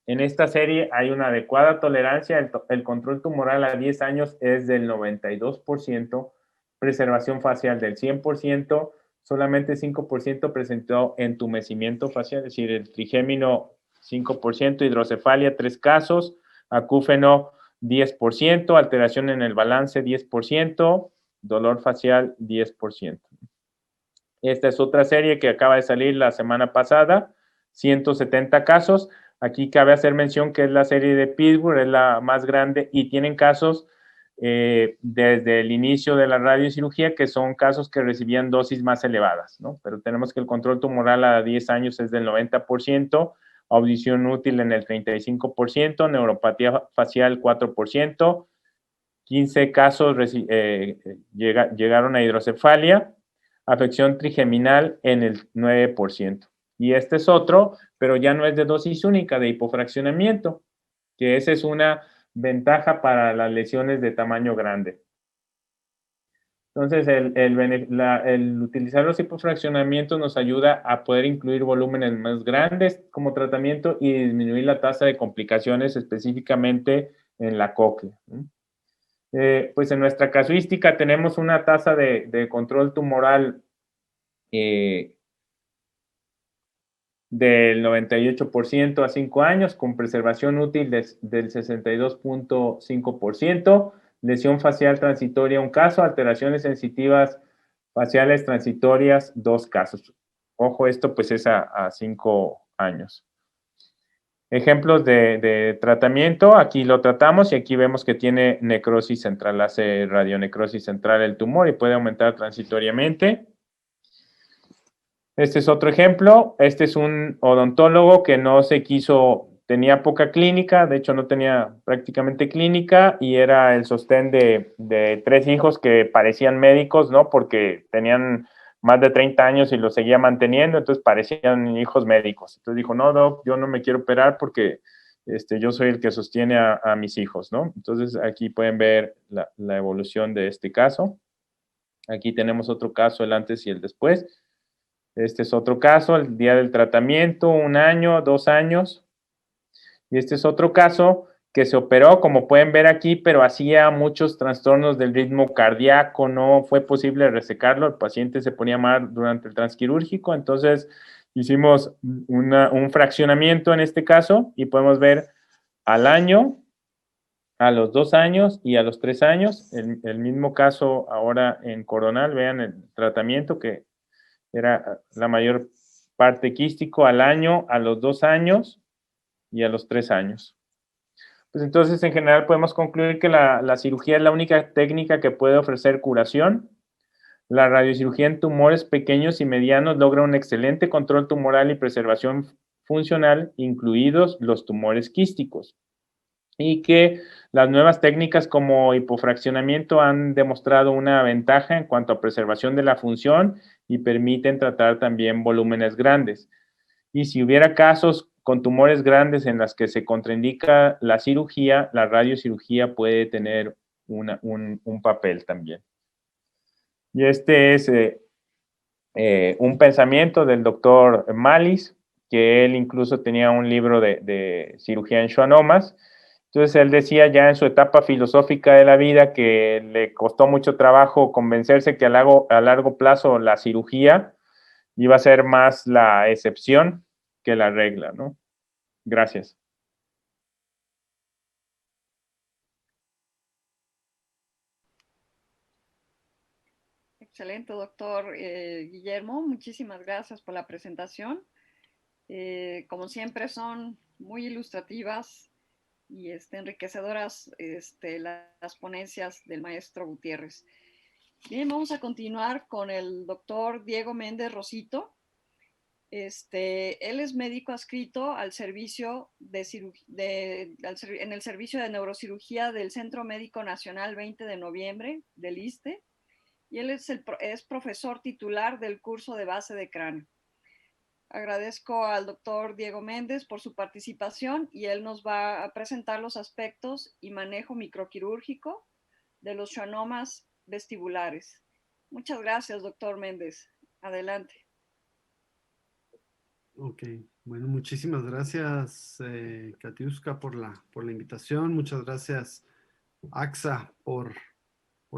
en esta serie hay una adecuada tolerancia. El control tumoral a 10 años es del 92%, preservación facial del 100%, solamente 5% presentó entumecimiento facial, es decir, el trigémino 5%, hidrocefalia 3 casos, acúfeno 10%, alteración en el balance 10%, dolor facial 10%. Esta es otra serie que acaba de salir la semana pasada, 170 casos. Aquí cabe hacer mención que es la serie de Pittsburgh, es la más grande y tienen casos desde el inicio de la radiocirugía, que son casos que recibían dosis más elevadas, ¿no? Pero tenemos que el control tumoral a 10 años es del 90%, audición útil en el 35%, neuropatía facial 4%, 15 casos llegaron a hidrocefalia, afección trigeminal en el 9%. Y este es otro, pero ya no es de dosis única, de hipofraccionamiento, que esa es una ventaja para las lesiones de tamaño grande. Entonces, el utilizar los hipofraccionamientos nos ayuda a poder incluir volúmenes más grandes como tratamiento y disminuir la tasa de complicaciones específicamente en la cóclea. Pues en nuestra casuística tenemos una tasa de control tumoral del 98% a 5 años, con preservación útil del 62.5%, lesión facial transitoria un caso, alteraciones sensitivas Faciales transitorias, 2 casos. Ojo, esto pues es a 5 años. Ejemplos de tratamiento, aquí lo tratamos y aquí vemos que tiene necrosis central, hace radionecrosis central el tumor y puede aumentar transitoriamente. Este es otro ejemplo, este es un odontólogo que no se quiso, tenía poca clínica, de hecho no tenía prácticamente clínica y era el sostén de 3 hijos que parecían médicos, ¿no? Porque tenían más de 30 años y los seguía manteniendo, entonces parecían hijos médicos. Entonces dijo, no, doc, yo no me quiero operar porque yo soy el que sostiene a mis hijos, ¿no? Entonces aquí pueden ver la evolución de este caso. Aquí tenemos otro caso, el antes y el después. Este es otro caso, el día del tratamiento, 1 año, 2 años. Y este es otro caso que se operó, como pueden ver aquí, pero hacía muchos trastornos del ritmo cardíaco, no fue posible resecarlo, el paciente se ponía mal durante el transquirúrgico, entonces hicimos un fraccionamiento en este caso y podemos ver al año, a los 2 años y a los 3 años, el mismo caso ahora en coronal, vean el tratamiento que era la mayor parte quístico al año, a los 2 años y a los 3 años. Pues entonces, en general, podemos concluir que la cirugía es la única técnica que puede ofrecer curación. La radiocirugía en tumores pequeños y medianos logra un excelente control tumoral y preservación funcional, incluidos los tumores quísticos. Y que las nuevas técnicas como hipofraccionamiento han demostrado una ventaja en cuanto a preservación de la función y permiten tratar también volúmenes grandes. Y si hubiera casos con tumores grandes en las que se contraindica la cirugía, la radiocirugía puede tener un papel también. Y este es un pensamiento del doctor Mallis, que él incluso tenía un libro de cirugía en schwannomas. Entonces él decía ya en su etapa filosófica de la vida que le costó mucho trabajo convencerse que a largo plazo la cirugía iba a ser más la excepción que la regla, ¿no? Gracias. Excelente, doctor Guillermo. Muchísimas gracias por la presentación. Como siempre, son muy ilustrativas y enriquecedoras las ponencias del maestro Gutiérrez. Bien, vamos a continuar con el doctor Diego Méndez Rosito. Él es médico adscrito al servicio en el servicio de neurocirugía del Centro Médico Nacional 20 de noviembre del ISSSTE, y él es profesor titular del curso de base de cráneo. Agradezco al doctor Diego Méndez por su participación y él nos va a presentar los aspectos y manejo microquirúrgico de los schwannomas vestibulares. Muchas gracias, doctor Méndez. Adelante. Ok, bueno, muchísimas gracias, Katiuska, por la invitación. Muchas gracias, AXA, por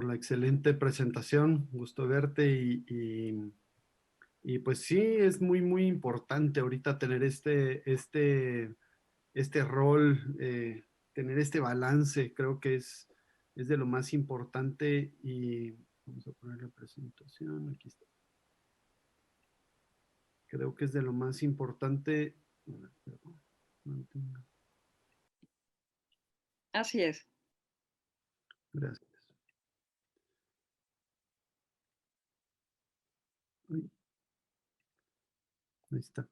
la excelente presentación. Gusto verte y pues sí, es muy, muy importante ahorita tener este rol, tener este balance. Creo que es de lo más importante y vamos a poner la presentación. Aquí está. Creo que es de lo más importante. Así es. Gracias. Ahí está.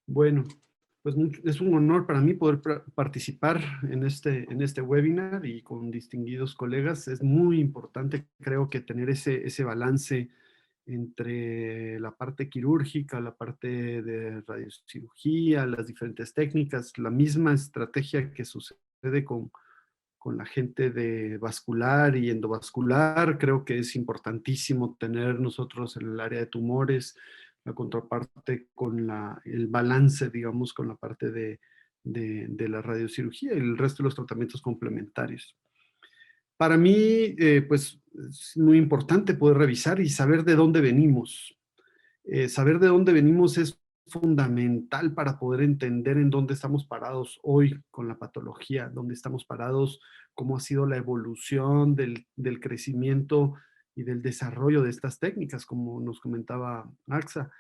Bueno, pues es un honor para mí poder participar en este webinar y con distinguidos colegas. Es muy importante, creo que tener ese balance entre la parte quirúrgica, la parte de radiocirugía, las diferentes técnicas, la misma estrategia que sucede con la gente de vascular y endovascular. Creo que es importantísimo tener nosotros en el área de tumores la contraparte con el balance, digamos, con la parte de la radiocirugía y el resto de los tratamientos complementarios. Para mí, pues, es muy importante poder revisar y saber de dónde venimos. Saber de dónde venimos es fundamental para poder entender en dónde estamos parados hoy con la patología, dónde estamos parados, cómo ha sido la evolución del crecimiento del desarrollo de estas técnicas, como nos comentaba Axa.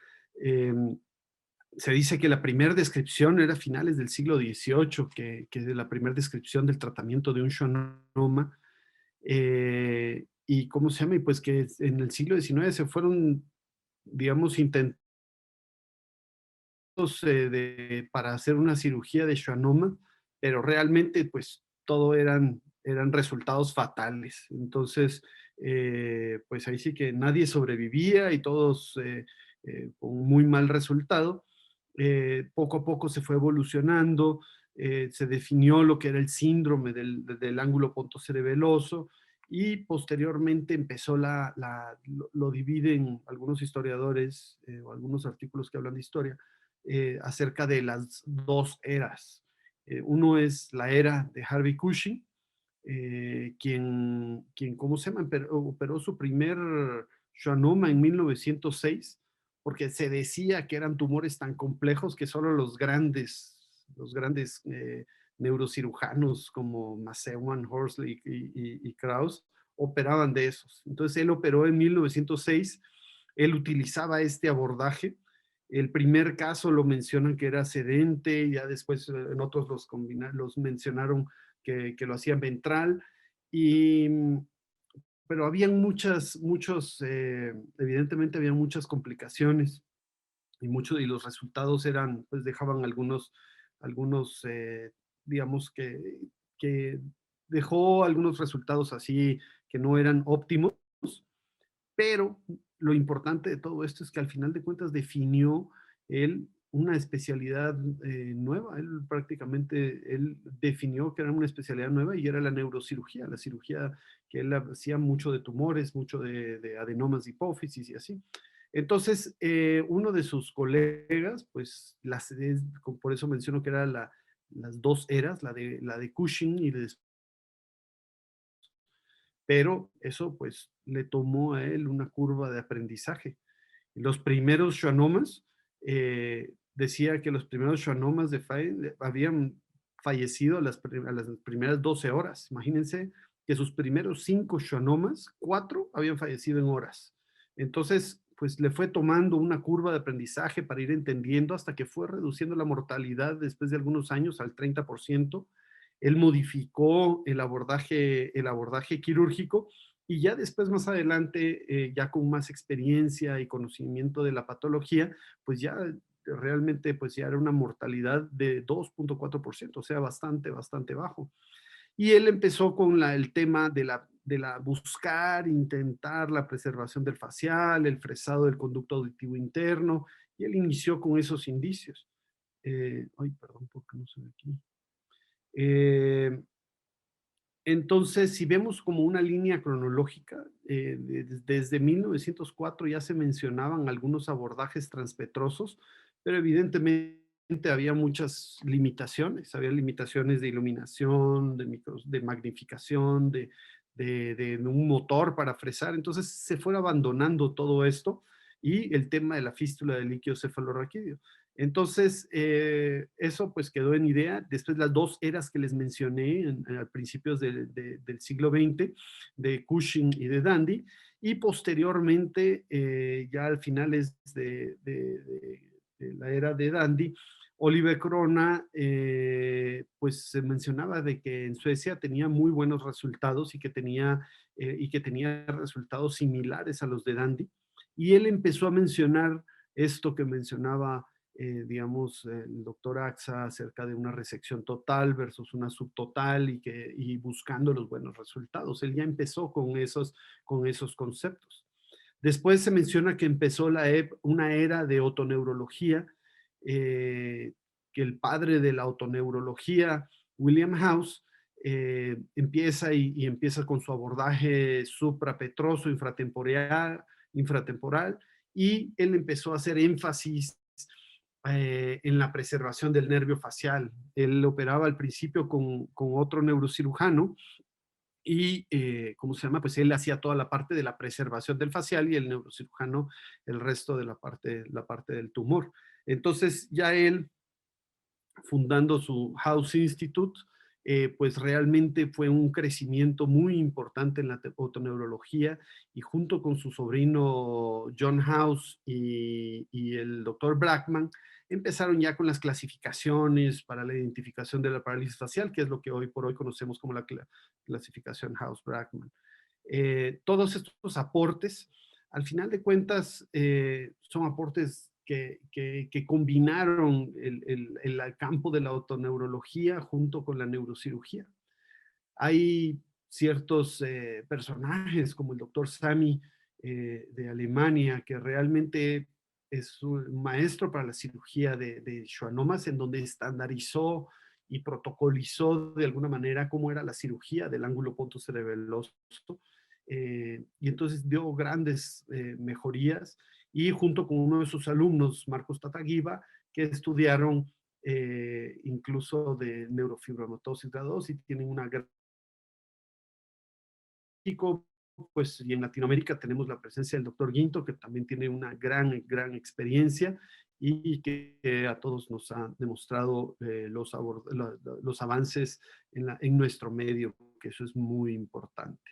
Se dice que la primera descripción era a finales del siglo XVIII, que es la primera descripción del tratamiento de un schwannoma. Y ¿cómo se llama? Y pues que en el siglo XIX se fueron, digamos, intentos para hacer una cirugía de schwannoma, pero realmente pues todo eran resultados fatales. Entonces, pues ahí sí que nadie sobrevivía y todos con muy mal resultado. Poco a poco se fue evolucionando, se definió lo que era el síndrome del ángulo pontocerebeloso y posteriormente empezó lo dividen algunos historiadores o algunos artículos que hablan de historia acerca de las dos eras. Uno es la era de Harvey Cushing, quien ¿cómo se llama? Operó su primer schwannoma en 1906, porque se decía que eran tumores tan complejos que solo los grandes neurocirujanos como Massewan, Horsley y Krauss operaban de esos. Entonces él operó en 1906, él utilizaba este abordaje. El primer caso lo mencionan que era sedente, ya después en otros los mencionaron que lo hacían ventral, pero habían evidentemente había muchas complicaciones y los resultados eran, pues dejaban algunos digamos que dejó algunos resultados así que no eran óptimos, pero lo importante de todo esto es que al final de cuentas definió él una especialidad nueva. Él definió que era una especialidad nueva y era la neurocirugía, la cirugía que él hacía mucho de tumores, mucho de adenomas de hipófisis y así. Entonces, uno de sus colegas, pues, por eso menciono que eran las dos eras, la de Cushing y pero eso pues le tomó a él una curva de aprendizaje. Los primeros schwannomas, decía que los primeros schwannomas habían fallecido a las primeras 12 horas. Imagínense que sus primeros 5 schwannomas, 4 habían fallecido en horas. Entonces, pues le fue tomando una curva de aprendizaje para ir entendiendo hasta que fue reduciendo la mortalidad después de algunos años al 30%. Él modificó el abordaje quirúrgico y ya después, más adelante, ya con más experiencia y conocimiento de la patología, pues ya realmente pues ya era una mortalidad de 2.4%, o sea, bastante, bastante bajo. Y él empezó con el tema de la buscar, intentar la preservación del facial, el fresado del conducto auditivo interno, y él inició con esos indicios. Ay, perdón, porque no se ve aquí. Entonces, si vemos como una línea cronológica, desde 1904 ya se mencionaban algunos abordajes transpetrosos, pero evidentemente había muchas limitaciones. Había limitaciones de iluminación, de magnificación, de un motor para fresar. Entonces, se fue abandonando todo esto y el tema de la fístula del líquido cefalorraquídeo. Entonces, eso pues quedó en idea. Después las dos eras que les mencioné a principios del siglo XX, de Cushing y de Dandy, y posteriormente, ya al finales de la era de Dandy, Oliver Corona, pues se mencionaba de que en Suecia tenía muy buenos resultados y que tenía resultados similares a los de Dandy. Y él empezó a mencionar esto que mencionaba digamos, el doctor Axa acerca de una resección total versus una subtotal y buscando los buenos resultados. Él ya empezó con esos conceptos. Después se menciona que empezó una era de otoneurología, que el padre de la otoneurología, William House, empieza empieza con su abordaje suprapetroso infratemporal, y él empezó a hacer énfasis en la preservación del nervio facial. Él operaba al principio con otro neurocirujano y, ¿cómo se llama? Pues él hacía toda la parte de la preservación del facial y el neurocirujano el resto de la parte del tumor. Entonces ya él, fundando su House Institute, pues realmente fue un crecimiento muy importante en la otoneurología, y junto con su sobrino John House y el doctor Blackman, empezaron ya con las clasificaciones para la identificación de la parálisis facial, que es lo que hoy por hoy conocemos como la clasificación House-Blackman. Todos estos aportes, al final de cuentas, son aportes que combinaron el campo de la otoneurología junto con la neurocirugía. Hay ciertos personajes como el doctor Sami de Alemania, que realmente es un maestro para la cirugía de schwannomas, en donde estandarizó y protocolizó de alguna manera cómo era la cirugía del ángulo pontocerebeloso, y entonces dio grandes mejorías, y junto con uno de sus alumnos, Marcos Tataguiba, que estudiaron incluso de neurofibromatosis grado 2 y tienen una gran... Pues, y en Latinoamérica tenemos la presencia del doctor Guinto, que también tiene una gran experiencia y que a todos nos ha demostrado los avances en nuestro medio, que eso es muy importante.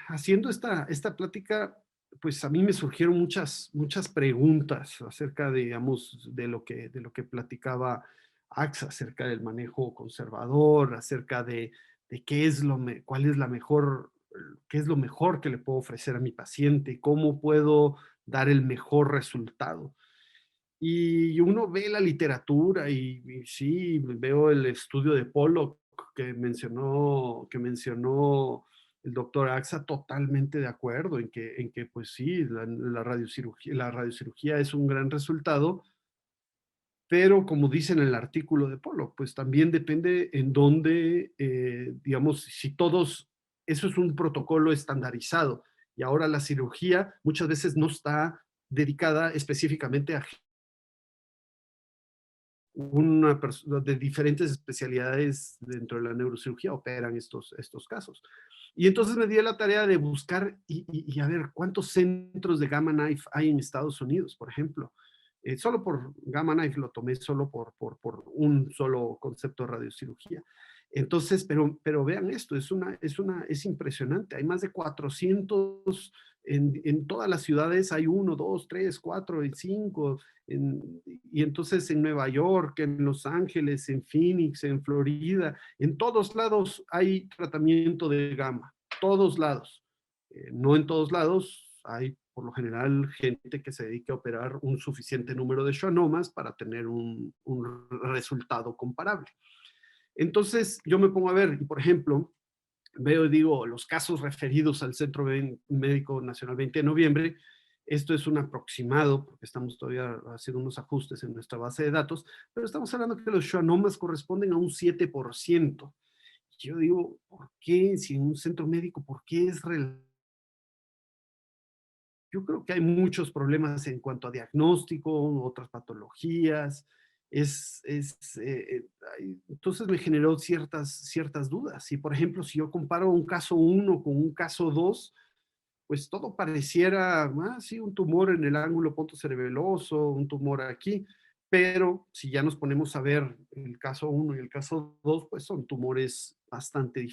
Haciendo esta plática, pues a mí me surgieron muchas preguntas acerca, digamos, de lo que platicaba AXA, acerca del manejo conservador, acerca de cuál es la mejor, qué es lo mejor que le puedo ofrecer a mi paciente, cómo puedo dar el mejor resultado. Y uno ve la literatura y sí, veo el estudio de Pollock que mencionó el doctor Axa, totalmente de acuerdo en que pues sí, la radiocirugía es un gran resultado, pero como dice en el artículo de Pollock, pues también depende en dónde, digamos, si todos, eso es un protocolo estandarizado, y ahora la cirugía muchas veces no está dedicada específicamente a una persona de diferentes especialidades dentro de la neurocirugía operan estos casos. Y entonces me di la tarea de buscar y a ver cuántos centros de Gamma Knife hay en Estados Unidos, por ejemplo. Solo por Gamma Knife lo tomé solo por un solo concepto de radiocirugía. Entonces, pero vean esto, es impresionante. Hay más de 400 en todas las ciudades, hay 1, 2, 3, 4, 5, y entonces en Nueva York, en Los Ángeles, en Phoenix, en Florida, en todos lados hay tratamiento de gamma, todos lados. No en todos lados hay, por lo general, gente que se dedique a operar un suficiente número de schwannomas para tener un resultado comparable. Entonces yo me pongo a ver, y por ejemplo, veo y digo, los casos referidos al Centro Médico Nacional 20 de noviembre, esto es un aproximado, porque estamos todavía haciendo unos ajustes en nuestra base de datos, pero estamos hablando que los schwannomas corresponden a un 7%. Yo digo, ¿por qué? Si en un centro médico, ¿por qué es relevante? Yo creo que hay muchos problemas en cuanto a diagnóstico, otras patologías. Entonces me generó ciertas dudas. Y por ejemplo, si yo comparo un caso 1 con un caso 2, pues todo pareciera, sí, un tumor en el ángulo pontocerebeloso, un tumor aquí, pero si ya nos ponemos a ver el caso 1 y el caso 2, pues son tumores bastante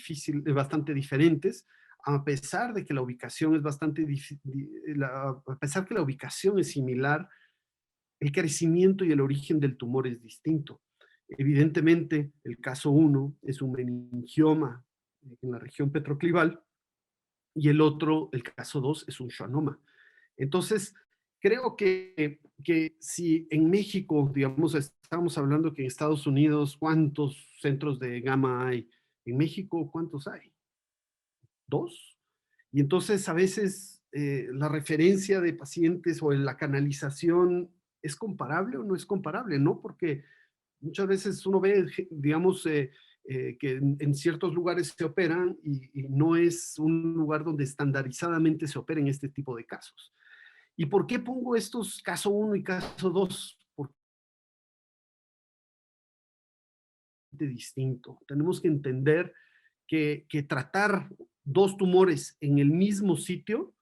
diferentes, a pesar de que la ubicación es a pesar que la ubicación es similar, el crecimiento y el origen del tumor es distinto. Evidentemente, el caso 1 es un meningioma en la región petroclival, y el otro, el caso 2, es un schwannoma. Entonces, creo que si en México, digamos, estamos hablando que en Estados Unidos, ¿cuántos centros de gamma hay? En México, ¿cuántos hay? 2. Y entonces, a veces, la referencia de pacientes o la canalización, ¿es comparable o no es comparable? ¿No? Porque muchas veces uno ve, digamos, que en ciertos lugares se operan y no es un lugar donde estandarizadamente se operen este tipo de casos. ¿Y por qué pongo estos caso 1 y caso 2? Porque es distinto. Tenemos que entender que tratar 2 tumores en el mismo sitio,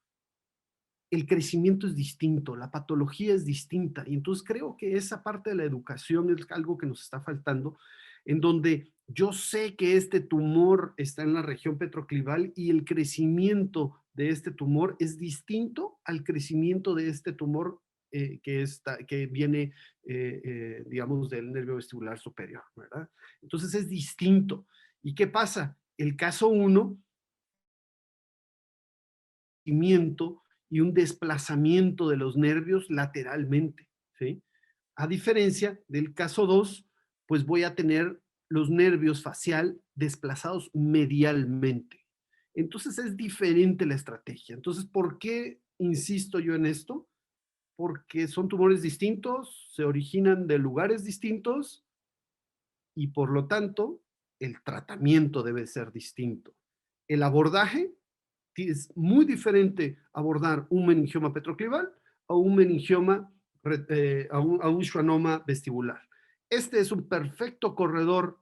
el crecimiento es distinto, la patología es distinta. Y entonces creo que esa parte de la educación es algo que nos está faltando. en donde yo sé que este tumor está en la región petroclival y el crecimiento de este tumor es distinto al crecimiento de este tumor que viene, digamos, del nervio vestibular superior, ¿verdad? Entonces es distinto. ¿Y qué pasa? El caso 1, y un desplazamiento de los nervios lateralmente, ¿sí? A diferencia del caso 2, pues voy a tener los nervios facial desplazados medialmente. Entonces es diferente la estrategia. Entonces, ¿por qué insisto yo en esto? Porque son tumores distintos, se originan de lugares distintos y por lo tanto el tratamiento debe ser distinto. El abordaje es muy diferente abordar un meningioma petroclival a un meningioma, a un schwannoma vestibular. Este es un perfecto corredor,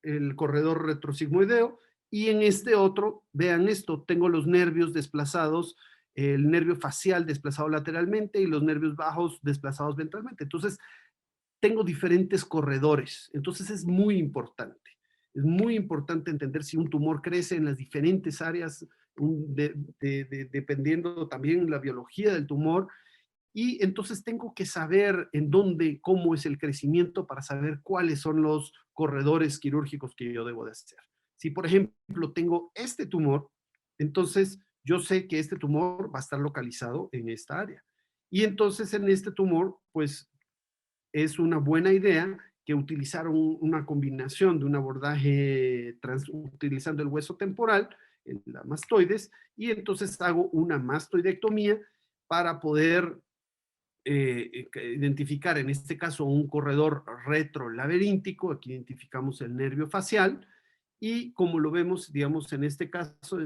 el corredor retrosigmoideo, y en este otro, vean esto, tengo los nervios desplazados, el nervio facial desplazado lateralmente y los nervios bajos desplazados ventralmente. Entonces, tengo diferentes corredores. Entonces, es muy importante. Es muy importante entender si un tumor crece en las diferentes áreas, dependiendo también la biología del tumor, y entonces tengo que saber en dónde, cómo es el crecimiento para saber cuáles son los corredores quirúrgicos que yo debo de hacer. Si, por ejemplo, tengo este tumor, entonces yo sé que este tumor va a estar localizado en esta área. Y entonces en este tumor, pues es una buena idea que utilizar una combinación de un abordaje utilizando el hueso temporal, la mastoides, y entonces hago una mastoidectomía para poder identificar en este caso un corredor retrolaberíntico. Aquí identificamos el nervio facial y como lo vemos, digamos, en este caso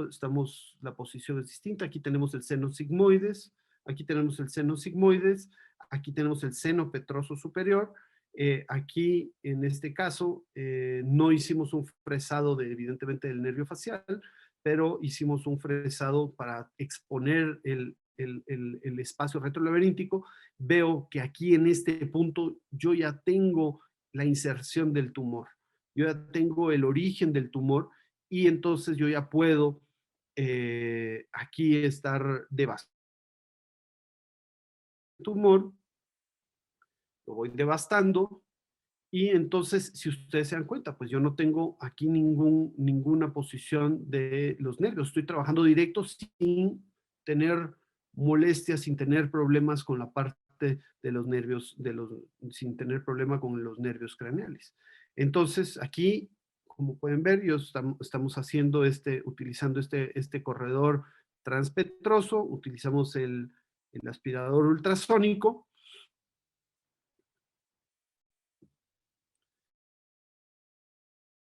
estamos, la posición es distinta. Aquí tenemos el seno sigmoides, aquí tenemos el seno sigmoides, aquí tenemos el seno petroso superior. Aquí, en este caso, no hicimos un fresado evidentemente del nervio facial, pero hicimos un fresado para exponer el espacio retrolaberíntico. Veo que aquí en este punto yo ya tengo la inserción del tumor, yo ya tengo el origen del tumor y entonces yo ya puedo aquí estar devastando el tumor, lo voy devastando. Y entonces, si ustedes se dan cuenta, pues yo no tengo aquí ninguna posición de los nervios. Estoy trabajando directo sin tener molestias, sin tener problemas con la parte de los nervios, sin tener problema con los nervios craneales. Entonces, aquí, como pueden ver, estamos haciendo utilizando este corredor transpetroso, utilizamos el aspirador ultrasónico.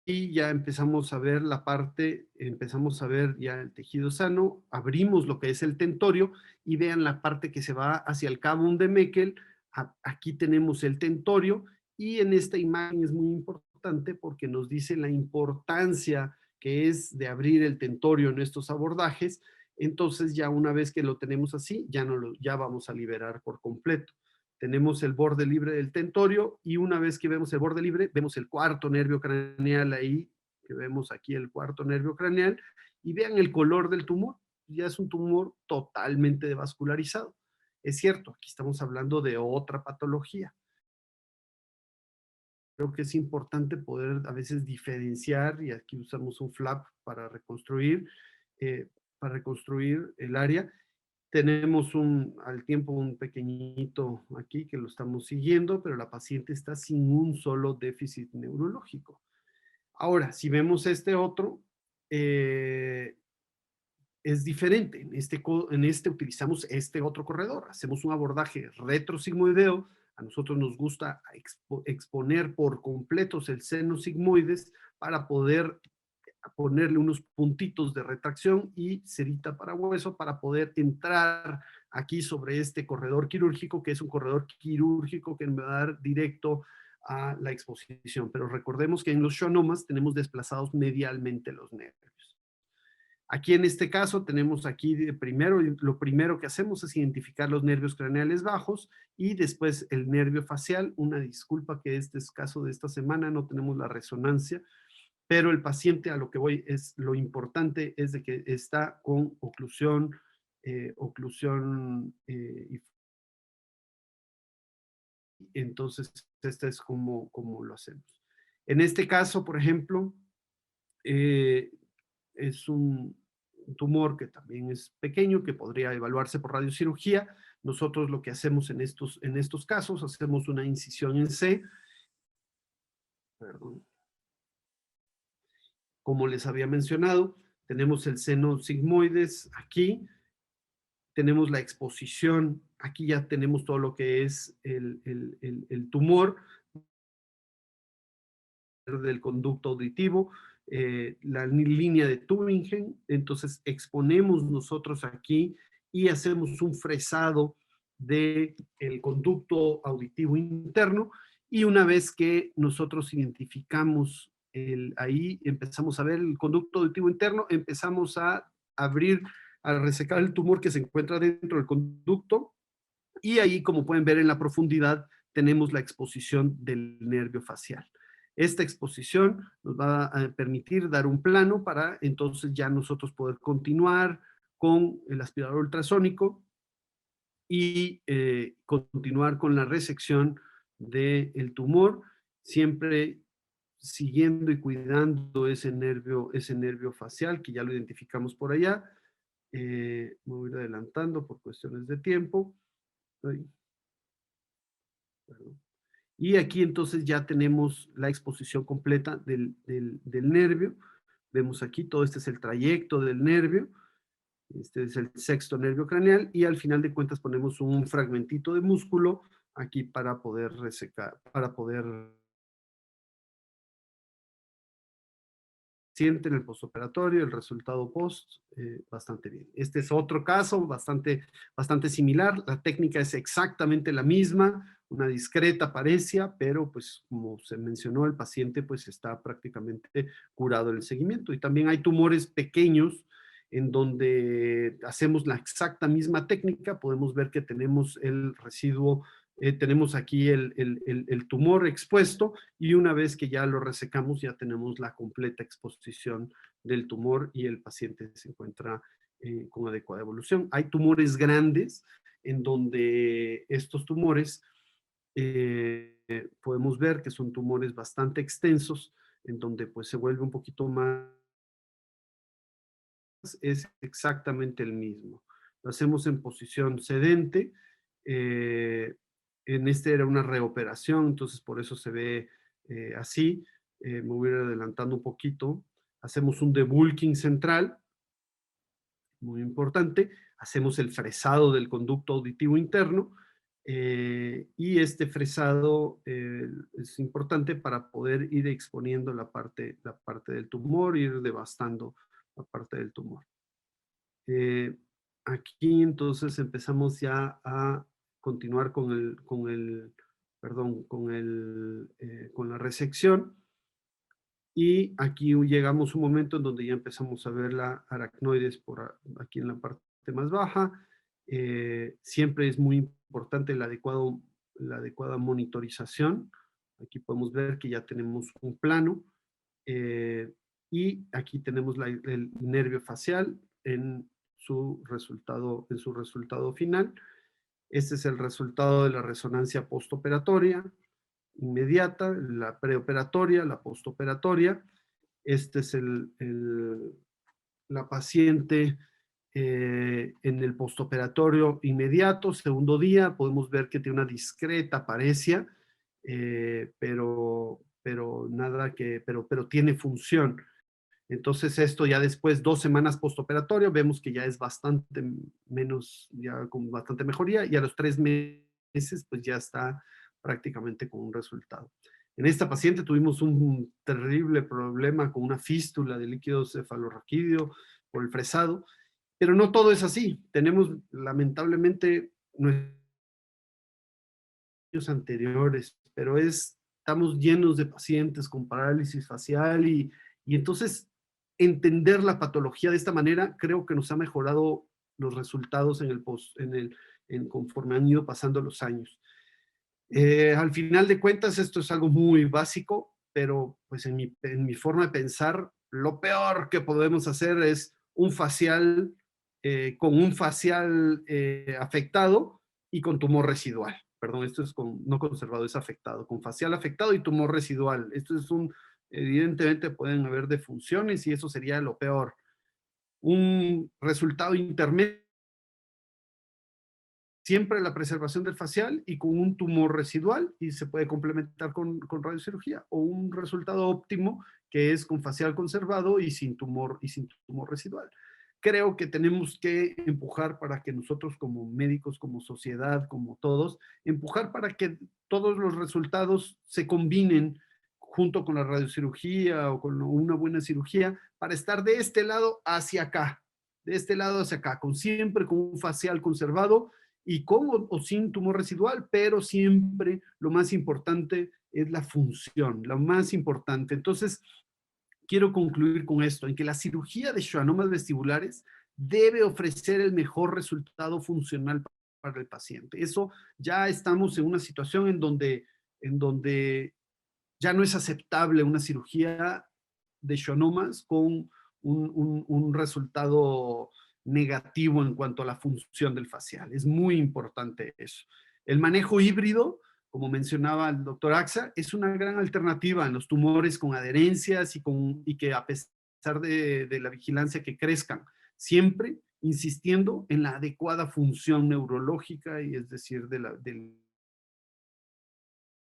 Y ya empezamos a ver empezamos a ver ya el tejido sano, abrimos lo que es el tentorio y vean la parte que se va hacia el cavum de Meckel. Aquí tenemos el tentorio y en esta imagen es muy importante porque nos dice la importancia que es de abrir el tentorio en estos abordajes. Entonces ya una vez que lo tenemos así, ya vamos a liberar por completo. Tenemos el borde libre del tentorio y una vez que vemos el borde libre, vemos el cuarto nervio craneal ahí, que vemos aquí el cuarto nervio craneal, y vean el color del tumor. Ya es un tumor totalmente devascularizado. Es cierto, aquí estamos hablando de otra patología. Creo que es importante poder a veces diferenciar, y aquí usamos un flap para reconstruir el área. Tenemos al tiempo un pequeñito aquí que lo estamos siguiendo, pero la paciente está sin un solo déficit neurológico. Ahora, si vemos este otro, es diferente. En este utilizamos este otro corredor. Hacemos un abordaje retrosigmoideo. A nosotros nos gusta exponer por completos el seno sigmoides para poder ponerle unos puntitos de retracción y cerita para hueso para poder entrar aquí sobre este corredor quirúrgico, que es un corredor quirúrgico que me va a dar directo a la exposición. Pero recordemos que en los schwannomas tenemos desplazados medialmente los nervios. Aquí en este caso tenemos aquí lo primero que hacemos es identificar los nervios craneales bajos y después el nervio facial. Una disculpa que este es caso de esta semana, no tenemos la resonancia, pero el paciente, a lo que voy, es lo importante es de que está con oclusión, entonces este es como lo hacemos. En este caso, por ejemplo, es un tumor que también es pequeño, que podría evaluarse por radiocirugía. Nosotros lo que hacemos en estos casos, hacemos una incisión en C. Perdón. Como les había mencionado, tenemos el seno sigmoides aquí, tenemos la exposición, aquí ya tenemos todo lo que es el tumor del conducto auditivo, la línea de Tübingen, entonces exponemos nosotros aquí y hacemos un fresado del conducto auditivo interno, y una vez que nosotros identificamos ahí, empezamos a ver el conducto auditivo interno, empezamos a abrir, a resecar el tumor que se encuentra dentro del conducto, y ahí, como pueden ver en la profundidad, tenemos la exposición del nervio facial. Esta exposición nos va a permitir dar un plano para entonces ya nosotros poder continuar con el aspirador ultrasónico y continuar con la resección del tumor, siempre siguiendo y cuidando ese nervio facial, que ya lo identificamos por allá. Me voy a ir adelantando por cuestiones de tiempo. Y aquí entonces ya tenemos la exposición completa del nervio. Vemos aquí, todo este es el trayecto del nervio. Este es el sexto nervio craneal, y al final de cuentas ponemos un fragmentito de músculo aquí para poder resecar, para poder siente en el postoperatorio, el resultado bastante bien. Este es otro caso bastante similar, la técnica es exactamente la misma, una discreta paresia, pero pues como se mencionó, el paciente pues está prácticamente curado en el seguimiento. Y también hay tumores pequeños en donde hacemos la exacta misma técnica, podemos ver que tenemos el residuo, tenemos aquí el tumor expuesto, y una vez que ya lo resecamos ya tenemos la completa exposición del tumor y el paciente se encuentra con adecuada evolución. Hay tumores grandes en donde estos tumores podemos ver que son tumores bastante extensos, en donde pues se vuelve un poquito más, es exactamente el mismo. Lo hacemos en posición sedente. En este era una reoperación, entonces por eso se ve así. Me voy a ir adelantando un poquito. Hacemos un debulking central, muy importante. Hacemos el fresado del conducto auditivo interno, y este fresado es importante para poder ir exponiendo la parte del tumor, ir devastando la parte del tumor. Aquí entonces empezamos ya a continuar con la resección, y aquí llegamos a un momento en donde ya empezamos a ver la aracnoides por aquí en la parte más baja. Siempre es muy importante la adecuada monitorización. Aquí podemos ver que ya tenemos un plano, y aquí tenemos el nervio facial en su resultado final. Este es el resultado de la resonancia postoperatoria inmediata, la preoperatoria, la postoperatoria. Este es la paciente en el postoperatorio inmediato, segundo día. Podemos ver que tiene una discreta paresia, pero tiene función. Entonces esto ya después, 2 semanas postoperatorio, vemos que ya es bastante menos, ya con bastante mejoría, y a los 3 meses pues ya está prácticamente con un resultado. En esta paciente tuvimos un terrible problema con una fístula de líquido cefalorraquídeo por el fresado, pero no todo es así. Tenemos lamentablemente nuestros anteriores, pero estamos llenos de pacientes con parálisis facial, y entonces entender la patología de esta manera, creo que nos ha mejorado los resultados conforme han ido pasando los años. Al final de cuentas, esto es algo muy básico, pero pues en mi forma de pensar, lo peor que podemos hacer es un facial con un facial afectado y con tumor residual. Perdón, esto es no conservado, es afectado, con facial afectado y tumor residual. Esto es evidentemente pueden haber defunciones y eso sería lo peor. Un resultado intermedio, siempre la preservación del facial y con un tumor residual, y se puede complementar con radiocirugía, o un resultado óptimo que es con facial conservado y sin tumor residual. Creo que tenemos que empujar para que nosotros como médicos, como sociedad, como todos, empujar para que todos los resultados se combinen junto con la radiocirugía o con una buena cirugía para estar de este lado hacia acá, siempre con un facial conservado y con o sin tumor residual, pero siempre lo más importante es la función, lo más importante. Entonces, quiero concluir con esto, en que la cirugía de schwannomas vestibulares debe ofrecer el mejor resultado funcional para el paciente. Eso ya estamos en una situación en donde ya no es aceptable una cirugía de schwannomas con un resultado negativo en cuanto a la función del facial. Es muy importante eso. El manejo híbrido, como mencionaba el doctor Axa, es una gran alternativa en los tumores con adherencias y que a pesar de la vigilancia que crezcan, siempre insistiendo en la adecuada función neurológica, y es decir, del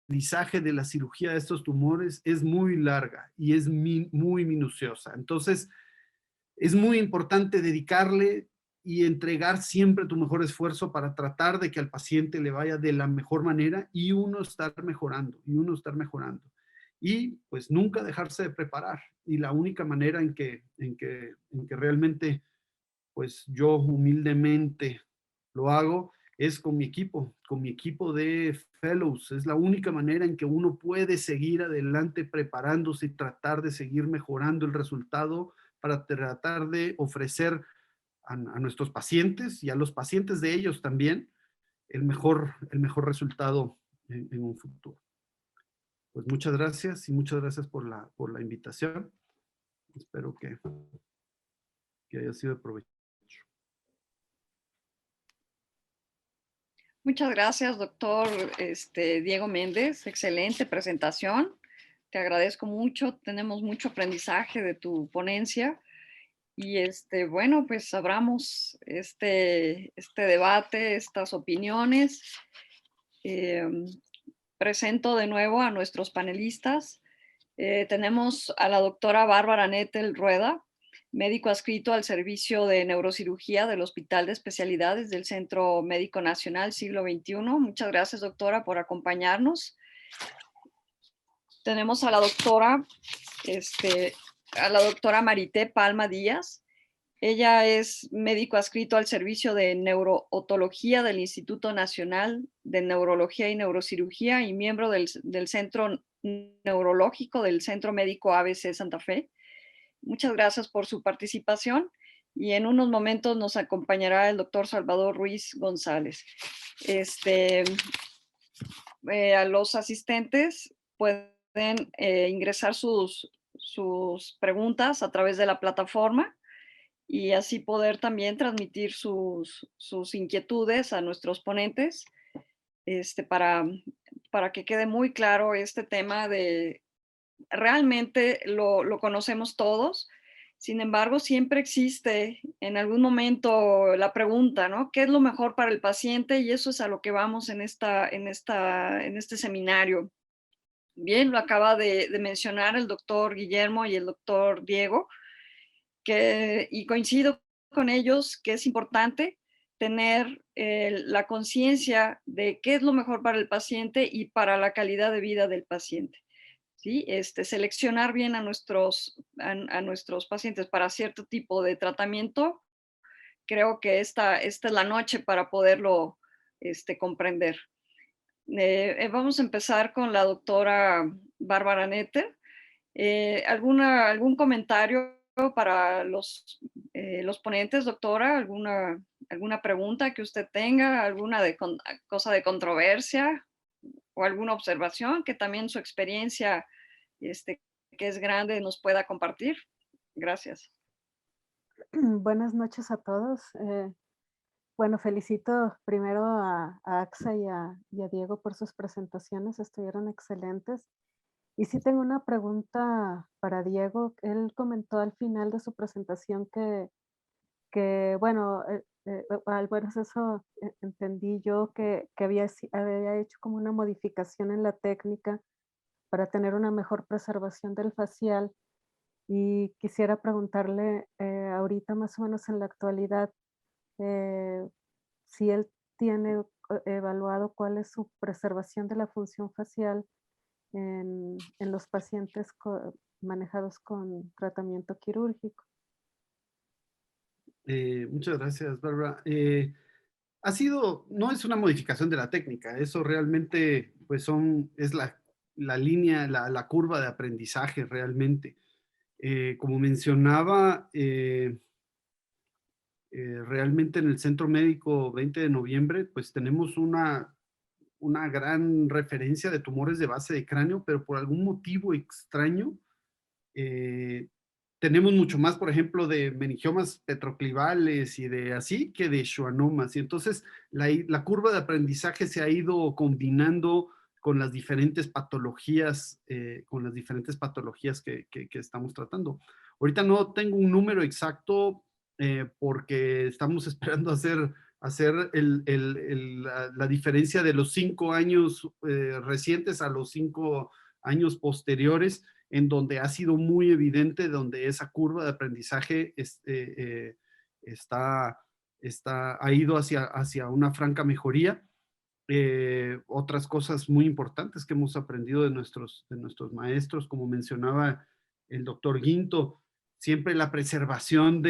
aprendizaje de la cirugía de estos tumores es muy larga y es muy minuciosa. Entonces, es muy importante dedicarle y entregar siempre tu mejor esfuerzo para tratar de que al paciente le vaya de la mejor manera y uno estar mejorando. Y pues nunca dejarse de preparar. Y la única manera en que realmente pues yo humildemente lo hago es con mi equipo de fellows. Es la única manera en que uno puede seguir adelante preparándose y tratar de seguir mejorando el resultado para tratar de ofrecer a nuestros pacientes y a los pacientes de ellos también el mejor resultado en un futuro. Pues muchas gracias y muchas gracias por la invitación. Espero que haya sido de provecho. Muchas gracias, doctor Diego Méndez. Excelente presentación. Te agradezco mucho. Tenemos mucho aprendizaje de tu ponencia. Y bueno, pues abramos este debate, estas opiniones. Presento de nuevo a nuestros panelistas. Tenemos a la doctora Bárbara Nettel Rueda, médico adscrito al Servicio de Neurocirugía del Hospital de Especialidades del Centro Médico Nacional Siglo XXI. Muchas gracias, doctora, por acompañarnos. Tenemos a la doctora Marité Palma Díaz. Ella es médico adscrito al Servicio de Neurootología del Instituto Nacional de Neurología y Neurocirugía y miembro del Centro Neurológico del Centro Médico ABC Santa Fe. Muchas gracias por su participación y en unos momentos nos acompañará el doctor Salvador Ruiz González. A los asistentes pueden ingresar sus preguntas a través de la plataforma y así poder también transmitir sus inquietudes a nuestros ponentes para que quede muy claro este tema de realmente lo conocemos todos. Sin embargo, siempre existe en algún momento la pregunta, ¿no? ¿Qué es lo mejor para el paciente? Y eso es a lo que vamos en este seminario. Bien, lo acaba de mencionar el doctor Guillermo y el doctor Diego, y coincido con ellos que es importante tener la conciencia de qué es lo mejor para el paciente y para la calidad de vida del paciente. ¿Sí? Seleccionar bien a nuestros pacientes para cierto tipo de tratamiento, creo que esta es la noche para poderlo comprender. Vamos a empezar con la doctora Bárbara Nettel. ¿Algún comentario para los ponentes, doctora, alguna pregunta que usted tenga, alguna cosa de controversia o alguna observación que también su experiencia, que es grande, nos pueda compartir. Gracias. Buenas noches a todos. Bueno, felicito primero a AXA y a Diego por sus presentaciones, estuvieron excelentes. Y sí tengo una pregunta para Diego. Él comentó al final de su presentación bueno, al menos eso entendí yo, que había hecho como una modificación en la técnica para tener una mejor preservación del facial. Y quisiera preguntarle ahorita más o menos en la actualidad, eh, si él tiene evaluado cuál es su preservación de la función facial en los pacientes manejados con tratamiento quirúrgico. Muchas gracias, Bárbara. No es una modificación de la técnica, eso realmente pues es la línea, la curva de aprendizaje realmente. Como mencionaba, realmente en el Centro Médico 20 de noviembre, pues tenemos una gran referencia de tumores de base de cráneo, pero por algún motivo extraño, tenemos mucho más, por ejemplo, de meningiomas petroclivales y de así, que de schwannomas. Y entonces la curva de aprendizaje se ha ido combinando con las diferentes patologías, que estamos tratando. Ahorita no tengo un número exacto porque estamos esperando hacer la diferencia de los 5 años recientes a los 5 años posteriores, en donde ha sido muy evidente, donde esa curva de aprendizaje ha ido hacia una franca mejoría. Otras cosas muy importantes que hemos aprendido de nuestros maestros, como mencionaba el doctor Guinto, siempre la preservación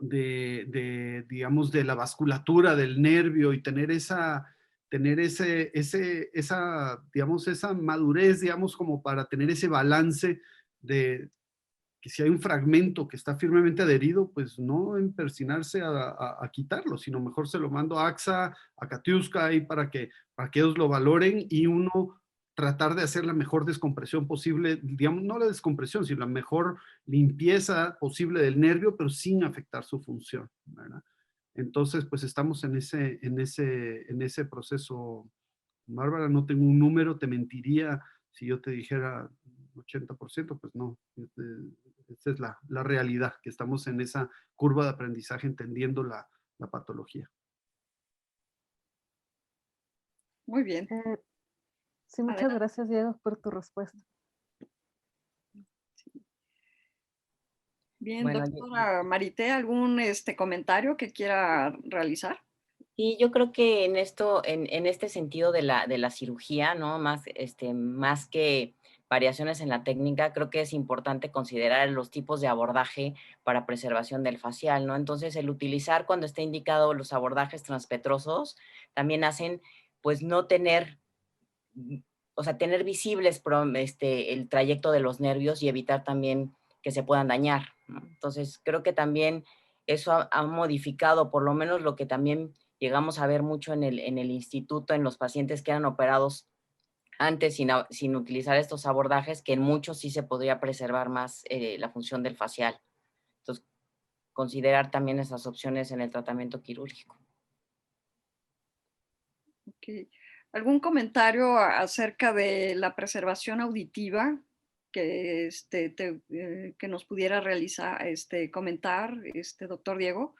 digamos, de la vasculatura del nervio y tener digamos, esa madurez, digamos, como para tener ese balance de que si hay un fragmento que está firmemente adherido, pues no empersinarse a quitarlo, sino mejor se lo mando a AXA, a Katiuska, ahí para que ellos lo valoren y uno tratar de hacer la mejor descompresión posible, digamos, no la descompresión, sino la mejor limpieza posible del nervio, pero sin afectar su función, ¿verdad? Entonces, pues estamos en ese proceso. Bárbara, no tengo un número, te mentiría si yo te dijera 80%, pues no. Esta es la realidad, que estamos en esa curva de aprendizaje entendiendo la patología. Muy bien. Sí, muchas gracias, Diego, por tu respuesta. Bien, Bueno, doctora Marité, ¿algún comentario que quiera realizar? Y yo creo que en esto, en este sentido de la cirugía, ¿no? Más que variaciones en la técnica, creo que es importante considerar los tipos de abordaje para preservación del facial, ¿no? Entonces, el utilizar cuando esté indicado los abordajes transpetrosos también hacen, pues, no tener, o sea, tener visibles el trayecto de los nervios y evitar también que se puedan dañar, ¿no? Entonces, creo que también eso ha modificado, por lo menos lo que también llegamos a ver mucho en el instituto, en los pacientes que eran operados antes sin utilizar estos abordajes, que en muchos sí se podría preservar más la función del facial. Entonces, considerar también esas opciones en el tratamiento quirúrgico. Okay. ¿Algún comentario acerca de la preservación auditiva que, que nos pudiera realizar, comentar, doctor Diego?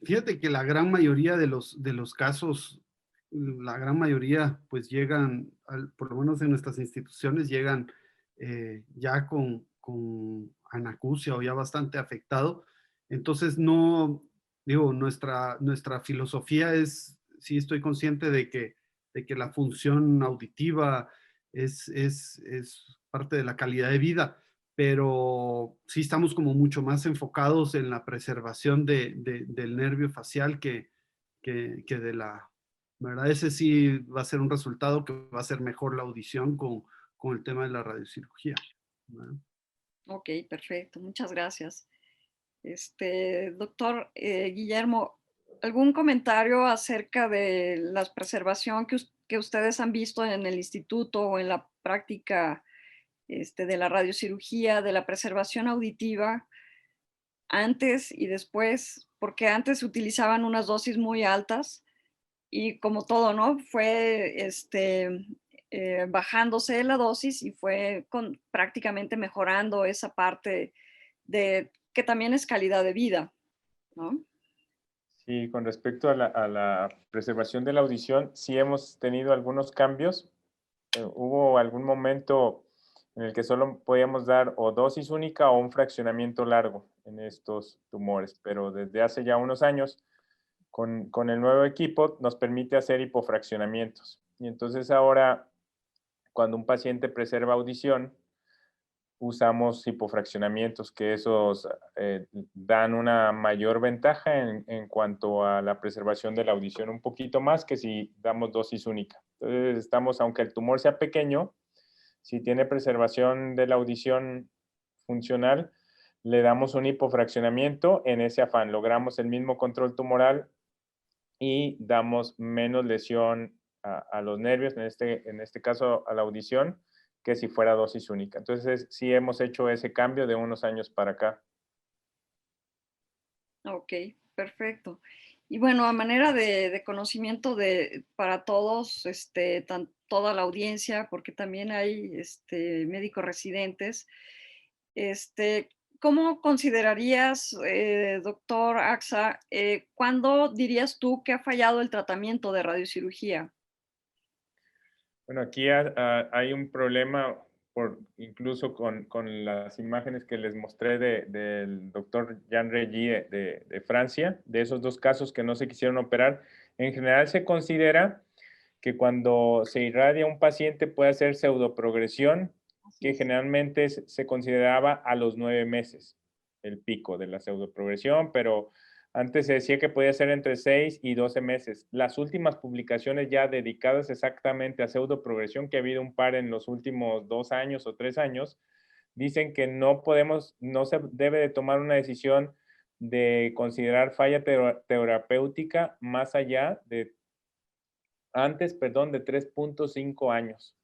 Fíjate que la gran mayoría de los casos, la gran mayoría pues llegan, por lo menos en nuestras instituciones, llegan ya con anacusia o ya bastante afectado. Entonces no, digo, nuestra filosofía es, sí estoy consciente de que la función auditiva es parte de la calidad de vida, pero sí estamos como mucho más enfocados en la preservación del nervio facial que de ¿verdad? Ese sí va a ser un resultado que va a ser mejor la audición con el tema de la radiocirugía, ¿verdad? Ok, perfecto. Muchas gracias. Doctor Guillermo, ¿algún comentario acerca de la preservación que ustedes han visto en el instituto o en la práctica de la radiocirugía, de la preservación auditiva antes y después? Porque antes se utilizaban unas dosis muy altas y como todo, ¿no? Fue bajándose la dosis y fue prácticamente mejorando esa parte de que también es calidad de vida, ¿no? Sí, con respecto a la preservación de la audición, sí hemos tenido algunos cambios. Hubo algún momento en el que solo podíamos dar o dosis única o un fraccionamiento largo en estos tumores, pero desde hace ya unos años, con el nuevo equipo, nos permite hacer hipofraccionamientos. Y entonces ahora, cuando un paciente preserva audición, usamos hipofraccionamientos, que esos dan una mayor ventaja en cuanto a la preservación de la audición, un poquito más que si damos dosis única. Entonces estamos, aunque el tumor sea pequeño, si tiene preservación de la audición funcional, le damos un hipofraccionamiento en ese afán. Logramos el mismo control tumoral y damos menos lesión a los nervios, en este caso a la audición, que si fuera dosis única. Entonces, sí hemos hecho ese cambio de unos años para acá. Ok, perfecto. Y bueno, a manera de conocimiento para todos, toda la audiencia, porque también hay médicos residentes, este, ¿cómo considerarías, doctor Axa, cuándo dirías tú que ha fallado el tratamiento de radiocirugía? Bueno, aquí hay un problema, incluso con las imágenes que les mostré del doctor Jean Regis de Francia, de esos dos casos que no se quisieron operar. En general se considera que cuando se irradia un paciente puede hacer pseudoprogresión, que generalmente se consideraba a los 9 meses el pico de la pseudoprogresión, pero antes se decía que podía ser entre 6 y 12 meses. Las últimas publicaciones ya dedicadas exactamente a pseudoprogresión, que ha habido un par en los últimos 2 años o 3 años, dicen que no se debe de tomar una decisión de considerar falla terapéutica más allá de de 3.5 años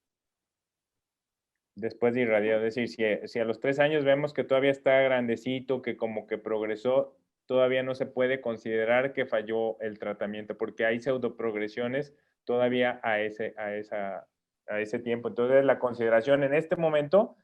después de irradiado. Es decir, si a los 3 años vemos que todavía está grandecito, que como que progresó, todavía no se puede considerar que falló el tratamiento, porque hay pseudoprogresiones todavía a ese tiempo. Entonces, la consideración en este momento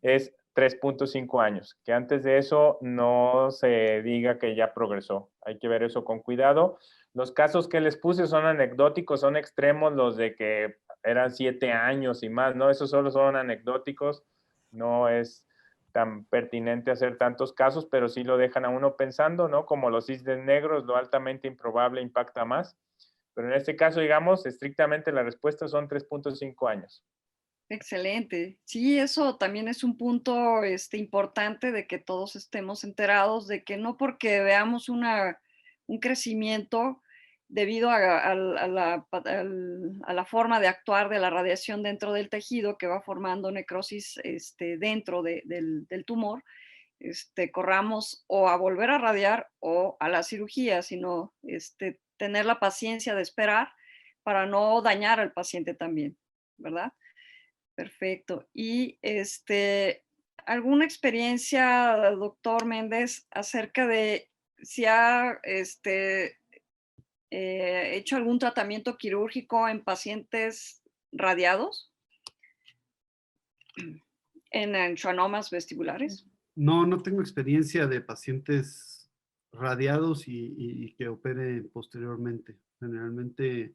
es 3.5 años, que antes de eso no se diga que ya progresó. Hay que ver eso con cuidado. Los casos que les puse son anecdóticos, son extremos los de que eran 7 años y más, ¿no? Esos solo son anecdóticos, no es tan pertinente hacer tantos casos, pero sí lo dejan a uno pensando, ¿no? Como los cisnes negros, lo altamente improbable impacta más. Pero en este caso, digamos, estrictamente la respuesta son 3.5 años. Excelente. Sí, eso también es un punto importante de que todos estemos enterados de que no porque veamos un crecimiento debido a la forma de actuar de la radiación dentro del tejido que va formando necrosis dentro del tumor, corramos o a volver a radiar o a la cirugía, sino tener la paciencia de esperar para no dañar al paciente también, ¿verdad? Perfecto. Y ¿alguna experiencia, doctor Méndez, acerca de si ha hecho algún tratamiento quirúrgico en pacientes radiados, en schwannomas vestibulares? No, no tengo experiencia de pacientes radiados y que opere posteriormente. Generalmente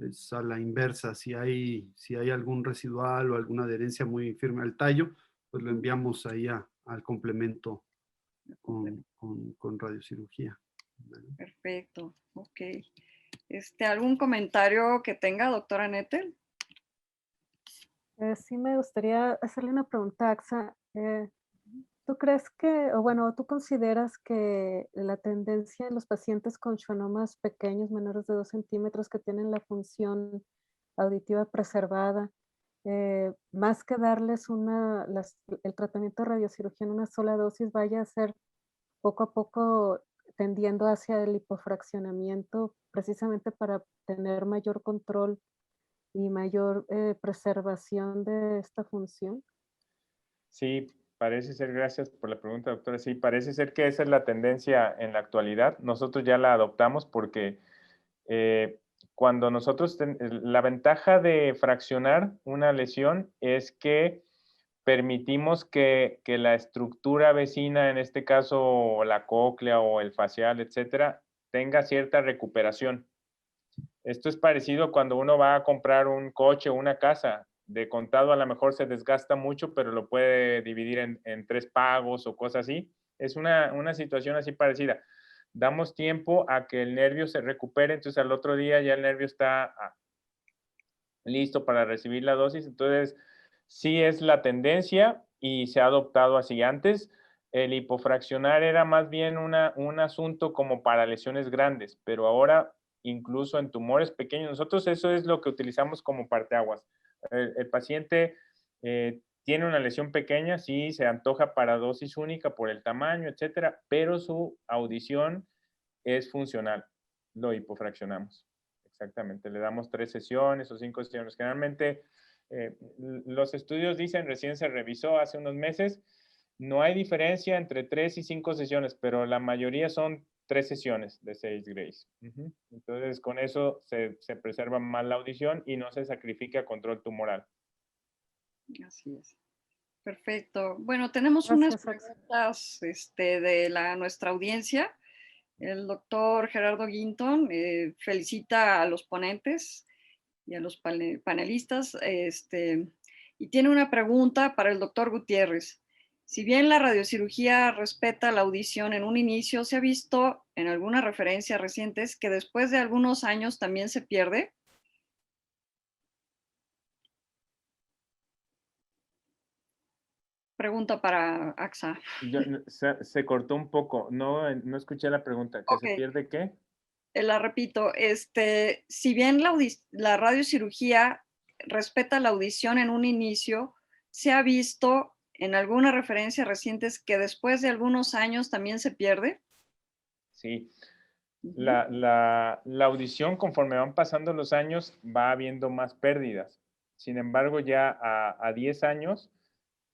es a la inversa. Si hay algún residual o alguna adherencia muy firme al tallo, pues lo enviamos ahí al complemento con radiocirugía. Perfecto, ok. ¿Algún comentario que tenga, doctora Nettel? Sí me gustaría hacerle una pregunta, Axa. ¿Tú crees que, o bueno, tú consideras que la tendencia en los pacientes con schwannomas pequeños, menores de 2 centímetros, que tienen la función auditiva preservada, más que darles el tratamiento de radiocirugía en una sola dosis, vaya a ser poco a poco tendiendo hacia el hipofraccionamiento, precisamente para tener mayor control y mayor preservación de esta función? Sí, parece ser, gracias por la pregunta, doctora. Sí, parece ser que esa es la tendencia en la actualidad. Nosotros ya la adoptamos porque cuando nosotros, la ventaja de fraccionar una lesión es que permitimos que la estructura vecina, en este caso la cóclea o el facial, etcétera, tenga cierta recuperación. Esto es parecido cuando uno va a comprar un coche o una casa. De contado a lo mejor se desgasta mucho, pero lo puede dividir en 3 pagos o cosas así. Es una situación así parecida. Damos tiempo a que el nervio se recupere, entonces al otro día ya el nervio está listo para recibir la dosis. Entonces, sí es la tendencia y se ha adoptado así. Antes, el hipofraccionar era más bien un asunto como para lesiones grandes, pero ahora incluso en tumores pequeños, nosotros eso es lo que utilizamos como parteaguas. El paciente tiene una lesión pequeña, sí, se antoja para dosis única por el tamaño, etcétera, pero su audición es funcional. Lo hipofraccionamos. Exactamente, le damos 3 sesiones o 5 sesiones. Generalmente, los estudios dicen, recién se revisó hace unos meses, no hay diferencia entre 3 y 5 sesiones, pero la mayoría son 3 sesiones de 6 grays. Entonces, con eso se preserva más la audición y no se sacrifica control tumoral. Así es. Perfecto. Bueno, tenemos unas Gracias, Axa. preguntas de nuestra audiencia. El doctor Gerardo Guinton felicita a los ponentes y a los panelistas y tiene una pregunta para el doctor Gutiérrez. Si bien la radiocirugía respeta la audición en un inicio, ¿se ha visto en algunas referencias recientes que después de algunos años también se pierde? Pregunta para AXA. Se cortó un poco, no escuché la pregunta. ¿Que se Ok. pierde qué? La repito, si bien la radiocirugía respeta la audición en un inicio, se ha visto en algunas referencias recientes que después de algunos años también se pierde. Sí. Ujú. La audición, conforme van pasando los años, va habiendo más pérdidas. Sin embargo, ya a 10 años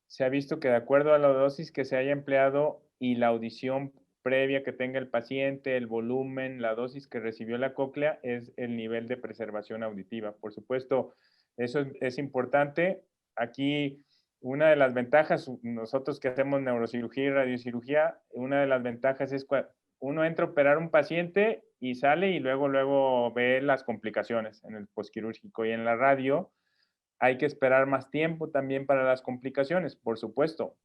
se ha visto que de acuerdo a la dosis que se haya empleado y la audición previa que tenga el paciente, el volumen, la dosis que recibió la cóclea, es el nivel de preservación auditiva. Por supuesto, eso es importante. Aquí, una de las ventajas, nosotros que hacemos neurocirugía y radiocirugía, una de las ventajas es cuando uno entra a operar un paciente y sale y luego ve las complicaciones en el postquirúrgico. Y en la radio hay que esperar más tiempo también para las complicaciones, por supuesto.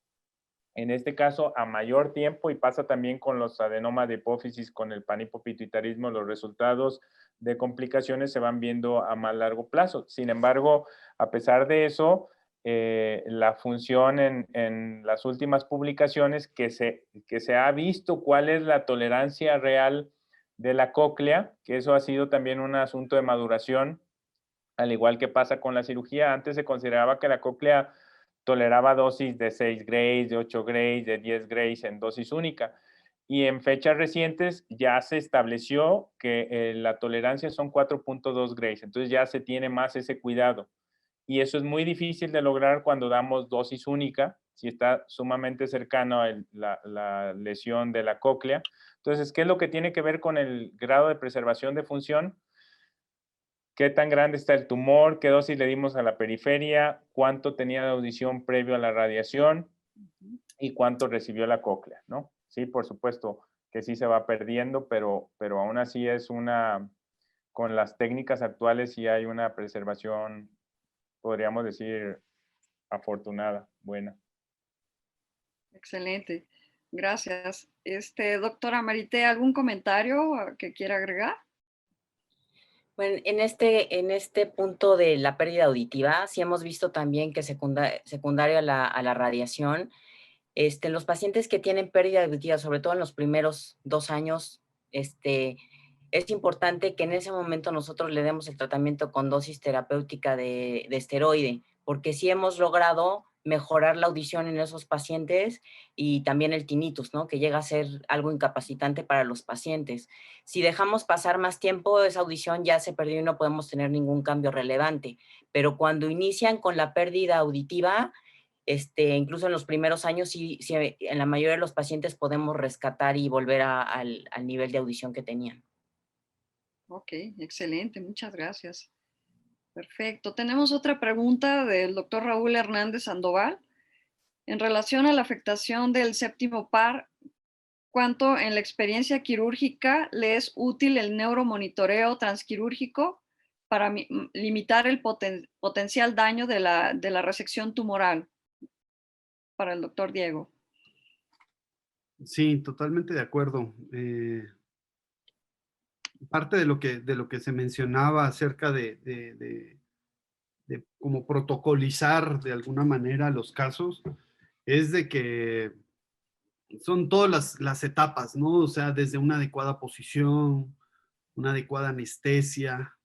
En este caso, a mayor tiempo, y pasa también con los adenomas de hipófisis, con el panhipopituitarismo, los resultados de complicaciones se van viendo a más largo plazo. Sin embargo, a pesar de eso, la función en las últimas publicaciones que se ha visto cuál es la tolerancia real de la cóclea, que eso ha sido también un asunto de maduración, al igual que pasa con la cirugía. Antes se consideraba que la cóclea toleraba dosis de 6 grays, de 8 grays, de 10 grays en dosis única. Y en fechas recientes ya se estableció que la tolerancia son 4.2 grays. Entonces ya se tiene más ese cuidado. Y eso es muy difícil de lograr cuando damos dosis única, si está sumamente cercano a la lesión de la cóclea. Entonces, ¿qué es lo que tiene que ver con el grado de preservación de función? ¿Qué tan grande está el tumor? ¿Qué dosis le dimos a la periferia? ¿Cuánto tenía de audición previo a la radiación? ¿Y cuánto recibió la cóclea? ¿No? Sí, por supuesto que sí se va perdiendo, pero aún así con las técnicas actuales sí hay una preservación, podríamos decir, afortunada, buena. Excelente. Gracias. Doctora Marité, ¿algún comentario que quiera agregar? Bueno, en este punto de la pérdida auditiva, sí hemos visto también que secundario a la radiación, los pacientes que tienen pérdida auditiva, sobre todo en los primeros 2 años, es importante que en ese momento nosotros le demos el tratamiento con dosis terapéutica de esteroide porque sí hemos logrado mejorar la audición en esos pacientes y también el tinnitus, ¿no? Que llega a ser algo incapacitante para los pacientes. Si dejamos pasar más tiempo, esa audición ya se perdió y no podemos tener ningún cambio relevante. Pero cuando inician con la pérdida auditiva, incluso en los primeros años, sí, en la mayoría de los pacientes podemos rescatar y volver al nivel de audición que tenían. Ok, excelente, muchas gracias. Perfecto. Tenemos otra pregunta del doctor Raúl Hernández Sandoval. En relación a la afectación del séptimo par, ¿cuánto en la experiencia quirúrgica le es útil el neuromonitoreo transquirúrgico para limitar el potencial daño de la resección tumoral? Para el doctor Diego. Sí, totalmente de acuerdo. Parte de lo que se mencionaba acerca de cómo protocolizar de alguna manera los casos, es de que son todas las etapas, ¿no? O sea, desde una adecuada posición, una adecuada anestesia,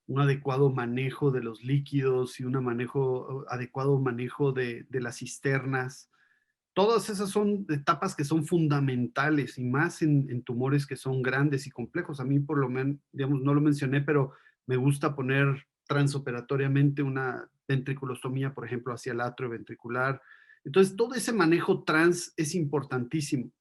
un adecuado manejo de los líquidos y adecuado manejo de las cisternas. Todas esas son etapas que son fundamentales y más en tumores que son grandes y complejos. A mí por lo menos, digamos, no lo mencioné, pero me gusta poner transoperatoriamente una ventriculostomía, por ejemplo, hacia el atrio ventricular. Entonces, todo ese manejo trans es importantísimo.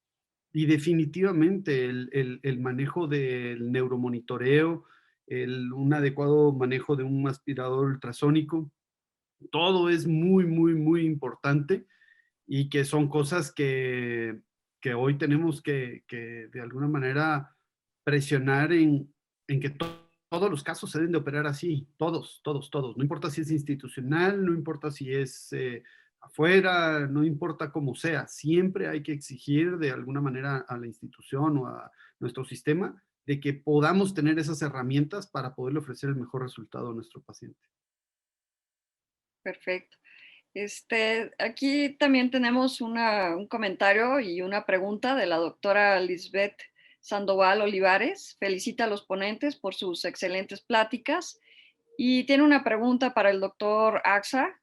Y definitivamente el manejo del neuromonitoreo, un adecuado manejo de un aspirador ultrasónico, todo es muy, muy, muy importante y que son cosas que hoy tenemos que de alguna manera presionar en que todos los casos se deben de operar así, todos, todos, todos. No importa si es institucional, no importa si es afuera, no importa cómo sea, siempre hay que exigir de alguna manera a la institución o a nuestro sistema de que podamos tener esas herramientas para poderle ofrecer el mejor resultado a nuestro paciente. Perfecto. Aquí también tenemos un comentario y una pregunta de la doctora Lisbeth Sandoval Olivares. Felicita a los ponentes por sus excelentes pláticas y tiene una pregunta para el doctor Axa.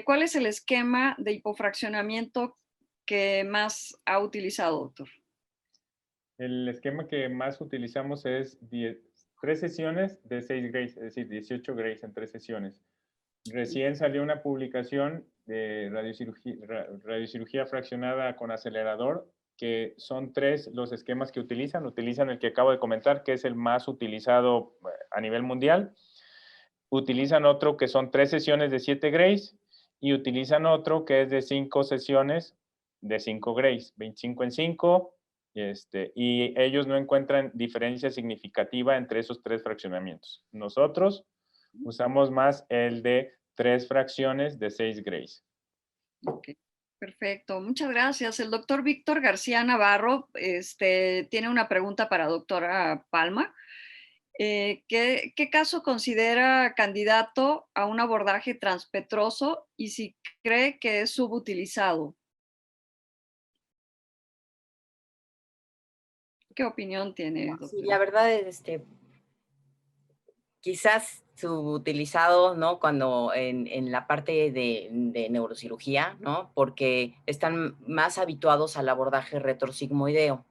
¿Cuál es el esquema de hipofraccionamiento que más ha utilizado, doctor? El esquema que más utilizamos es 3 sesiones de 6 grays, es decir, 18 grays en 3 sesiones. Recién salió una publicación de radiocirugía fraccionada con acelerador, que son 3 los esquemas que utilizan. Utilizan el que acabo de comentar, que es el más utilizado a nivel mundial. Utilizan otro que son 3 sesiones de 7 grays y utilizan otro que es de 5 sesiones de 5 grays, 25 en 5, y ellos no encuentran diferencia significativa entre esos 3 fraccionamientos. Nosotros usamos más el de 3 fracciones de 6 grays. Ok, perfecto. Muchas gracias. El doctor Víctor García Navarro tiene una pregunta para doctora Palma. ¿Qué caso considera candidato a un abordaje transpetroso y si cree que es subutilizado? ¿Qué opinión tiene, doctor? Sí, la verdad es, quizás subutilizado, ¿no? Cuando en la parte de neurocirugía, ¿no? Porque están más habituados al abordaje retrosigmoideo.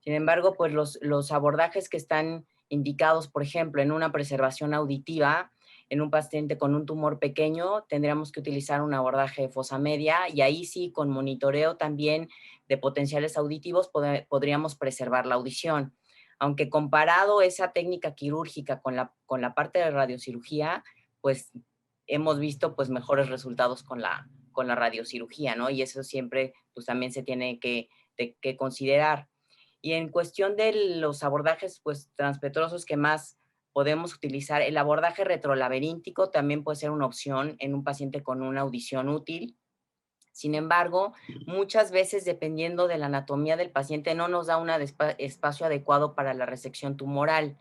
Sin embargo, pues los abordajes que están indicados, por ejemplo, en una preservación auditiva, en un paciente con un tumor pequeño, tendríamos que utilizar un abordaje de fosa media y ahí sí, con monitoreo también de potenciales auditivos, podríamos preservar la audición. Aunque comparado esa técnica quirúrgica con la parte de radiocirugía, pues hemos visto pues mejores resultados con la radiocirugía, ¿no? Y eso siempre pues también se tiene que considerar. Y en cuestión de los abordajes pues transpetrosos que más podemos utilizar, el abordaje retrolaberíntico también puede ser una opción en un paciente con una audición útil. Sin embargo, muchas veces, dependiendo de la anatomía del paciente, no nos da un espacio adecuado para la resección tumoral.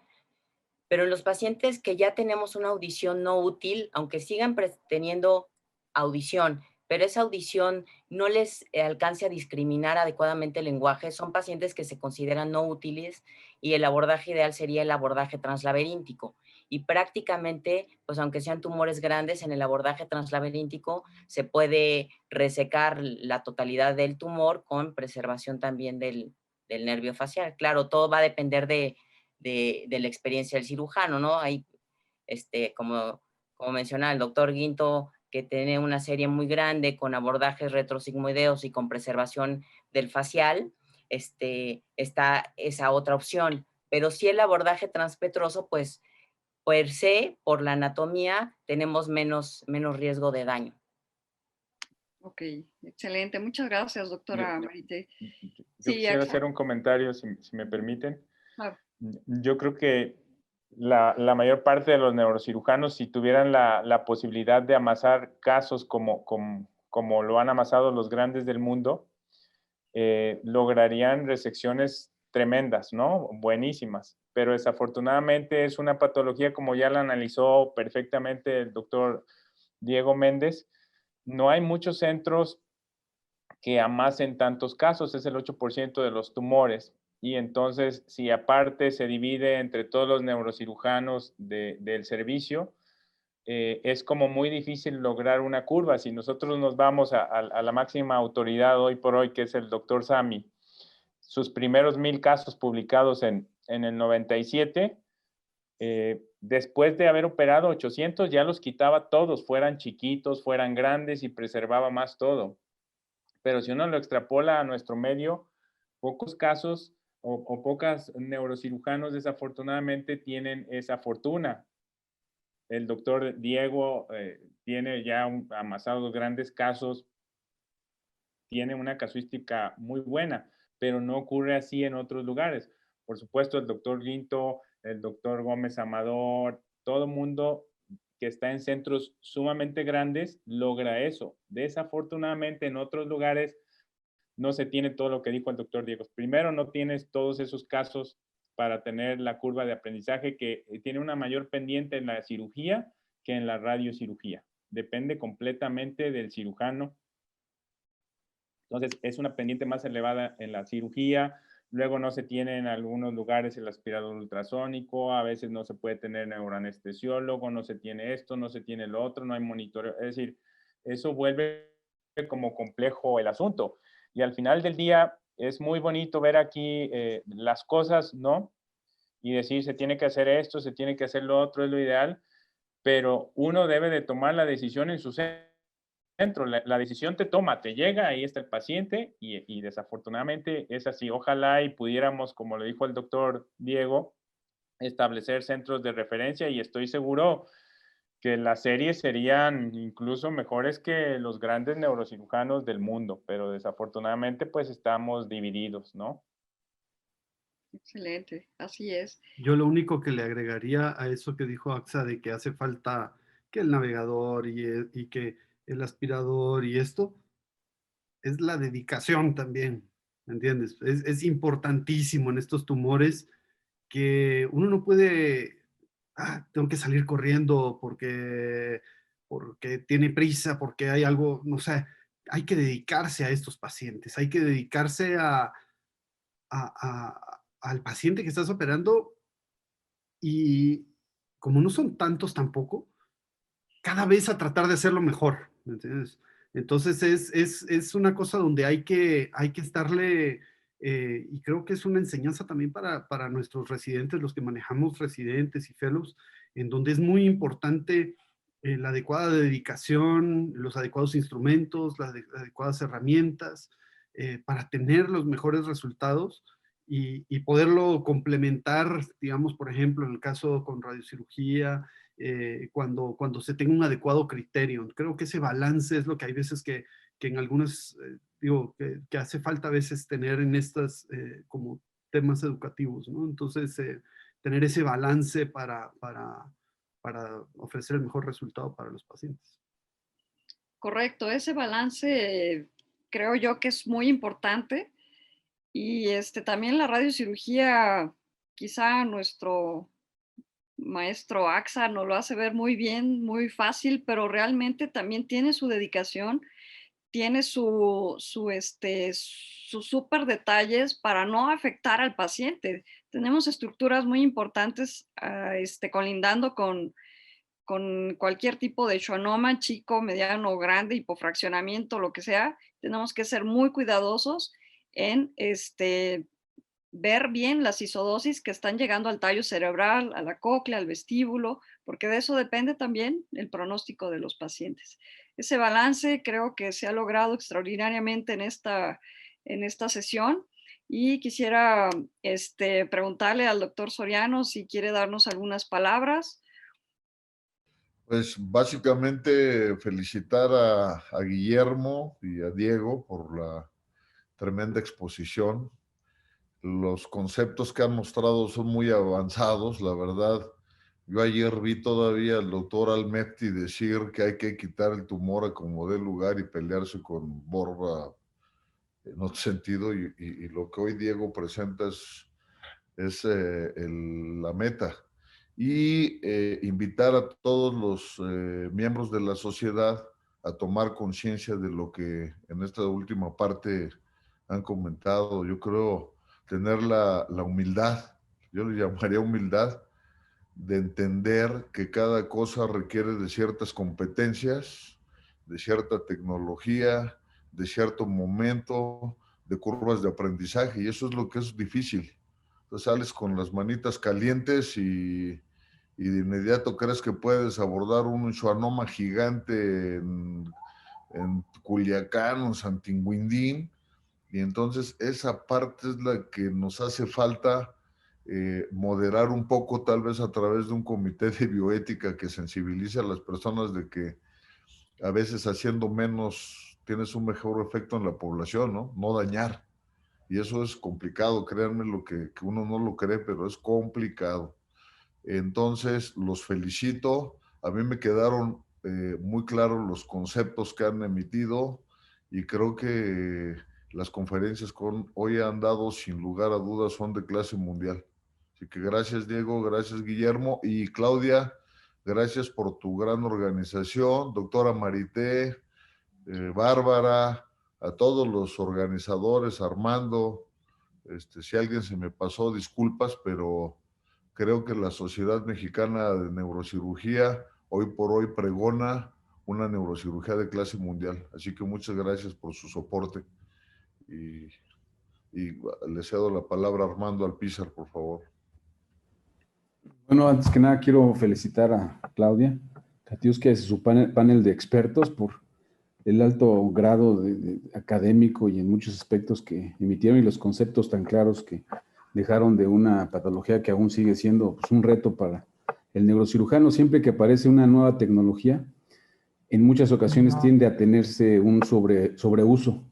Pero en los pacientes que ya tenemos una audición no útil, aunque sigan teniendo audición, pero esa audición no les alcance a discriminar adecuadamente el lenguaje, son pacientes que se consideran no útiles y el abordaje ideal sería el abordaje translaberíntico. y prácticamente, pues aunque sean tumores grandes, en el abordaje translaberíntico se puede resecar la totalidad del tumor con preservación también del nervio facial. Claro, todo va a depender de la experiencia del cirujano, ¿no? Hay, como menciona el doctor Guinto, que tiene una serie muy grande con abordajes retrosigmoideos y con preservación del facial, está esa otra opción. Pero si el abordaje transpetroso, pues, per se, por la anatomía, tenemos menos riesgo de daño. Ok, excelente. Muchas gracias, doctora Marité. Yo Sí, quisiera Axel. hacer un comentario, si me permiten. Claro. Yo creo que la mayor parte de los neurocirujanos, si tuvieran la posibilidad de amasar casos como lo han amasado los grandes del mundo, lograrían resecciones tremendas, ¿no? Buenísimas. Pero desafortunadamente es una patología, como ya la analizó perfectamente el doctor Diego Méndez. No hay muchos centros que amasen tantos casos, es el 8% de los tumores. Y entonces, si aparte se divide entre todos los neurocirujanos del servicio, es como muy difícil lograr una curva. Si nosotros nos vamos a la máxima autoridad hoy por hoy, que es el doctor Sami, sus primeros 1000 casos publicados en el 97, después de haber operado 800, ya los quitaba todos, fueran chiquitos, fueran grandes, y preservaba más todo. Pero si uno lo extrapola a nuestro medio, pocos casos o pocas neurocirujanos desafortunadamente tienen esa fortuna. El doctor Diego tiene ya amasados grandes casos, tiene una casuística muy buena, pero no ocurre así en otros lugares. Por supuesto, el doctor Guinto, el doctor Gómez Amador, todo mundo que está en centros sumamente grandes logra eso. Desafortunadamente, en otros lugares no se tiene todo lo que dijo el doctor Diego. Primero, no tienes todos esos casos para tener la curva de aprendizaje, que tiene una mayor pendiente en la cirugía que en la radiocirugía. Depende completamente del cirujano. Entonces, es una pendiente más elevada en la cirugía. Luego no se tiene en algunos lugares el aspirador ultrasónico, a veces no se puede tener neuroanestesiólogo, no se tiene esto, no se tiene lo otro, no hay monitoreo. Es decir, eso vuelve como complejo el asunto. Y al final del día es muy bonito ver aquí las cosas, ¿no? Y decir, se tiene que hacer esto, se tiene que hacer lo otro, es lo ideal, pero uno debe de tomar la decisión en su centro. La decisión te toma, te llega, ahí está el paciente, y desafortunadamente es así. Ojalá y pudiéramos, como le dijo el doctor Diego, establecer centros de referencia, y estoy seguro que las series serían incluso mejores que los grandes neurocirujanos del mundo, pero desafortunadamente pues estamos divididos, ¿no? Excelente, así es. Yo lo único que le agregaría a eso que dijo AXA de que hace falta que el navegador y que el aspirador y esto, es la dedicación también, ¿me entiendes? Es importantísimo en estos tumores que uno no puede, tengo que salir corriendo porque tiene prisa, porque hay algo, no sé, hay que dedicarse a estos pacientes, hay que dedicarse al paciente que estás operando, y como no son tantos tampoco, cada vez a tratar de hacerlo mejor, ¿me entiendes? Entonces es una cosa donde hay que estarle, y creo que es una enseñanza también para nuestros residentes, los que manejamos residentes y fellows, en donde es muy importante la adecuada dedicación, los adecuados instrumentos, las adecuadas herramientas para tener los mejores resultados y poderlo complementar, digamos, por ejemplo, en el caso con radiocirugía, cuando se tenga un adecuado criterio. Creo que ese balance es lo que hay veces que en algunas, digo, que hace falta a veces tener en estas como temas educativos, ¿no? Entonces, tener ese balance para ofrecer el mejor resultado para los pacientes. Correcto, ese balance creo yo que es muy importante, y también la radiocirugía, quizá nuestro maestro AXA nos lo hace ver muy bien, muy fácil, pero realmente también tiene su dedicación, tiene sus súper detalles para no afectar al paciente. Tenemos estructuras muy importantes colindando con cualquier tipo de schwannoma, chico, mediano o grande, hipofraccionamiento, lo que sea. Tenemos que ser muy cuidadosos en ver bien las isodosis que están llegando al tallo cerebral, a la cóclea, al vestíbulo, porque de eso depende también el pronóstico de los pacientes. Ese balance creo que se ha logrado extraordinariamente en esta sesión y quisiera preguntarle al doctor Soriano si quiere darnos algunas palabras. Pues básicamente felicitar a Guillermo y a Diego por la tremenda exposición. Los conceptos que han mostrado son muy avanzados, la verdad. Yo ayer vi todavía al doctor Almetti decir que hay que quitar el tumor a como dé lugar y pelearse con Borba en otro sentido, y lo que hoy Diego presenta es la meta. Y invitar a todos los miembros de la sociedad a tomar conciencia de lo que en esta última parte han comentado. Yo creo tener la humildad, yo le llamaría humildad, de entender que cada cosa requiere de ciertas competencias, de cierta tecnología, de cierto momento, de curvas de aprendizaje, y eso es lo que es difícil. Entonces sales con las manitas calientes y de inmediato crees que puedes abordar un schwannoma gigante en Culiacán o en Santinguindín, y entonces esa parte es la que nos hace falta moderar un poco, tal vez a través de un comité de bioética que sensibilice a las personas de que a veces haciendo menos tienes un mejor efecto en la población, ¿no? No dañar. Y eso es complicado, créanme lo que uno no lo cree, pero es complicado. Entonces, los felicito. A mí me quedaron muy claros los conceptos que han emitido y creo que las conferencias que hoy han dado, sin lugar a dudas, son de clase mundial. Así que gracias, Diego, gracias, Guillermo. Y Claudia, gracias por tu gran organización. Doctora Marité, Bárbara, a todos los organizadores, Armando, si alguien se me pasó, disculpas, pero creo que la Sociedad Mexicana de Neurocirugía hoy por hoy pregona una neurocirugía de clase mundial. Así que muchas gracias por su soporte. Y le cedo la palabra a Armando Alpizar, por favor. Bueno, antes que nada quiero felicitar a Claudia Katiuska y su panel de expertos por el alto grado académico y en muchos aspectos que emitieron y los conceptos tan claros que dejaron de una patología que aún sigue siendo pues, un reto para el neurocirujano. Siempre que aparece una nueva tecnología, en muchas ocasiones tiende a tenerse un sobreuso.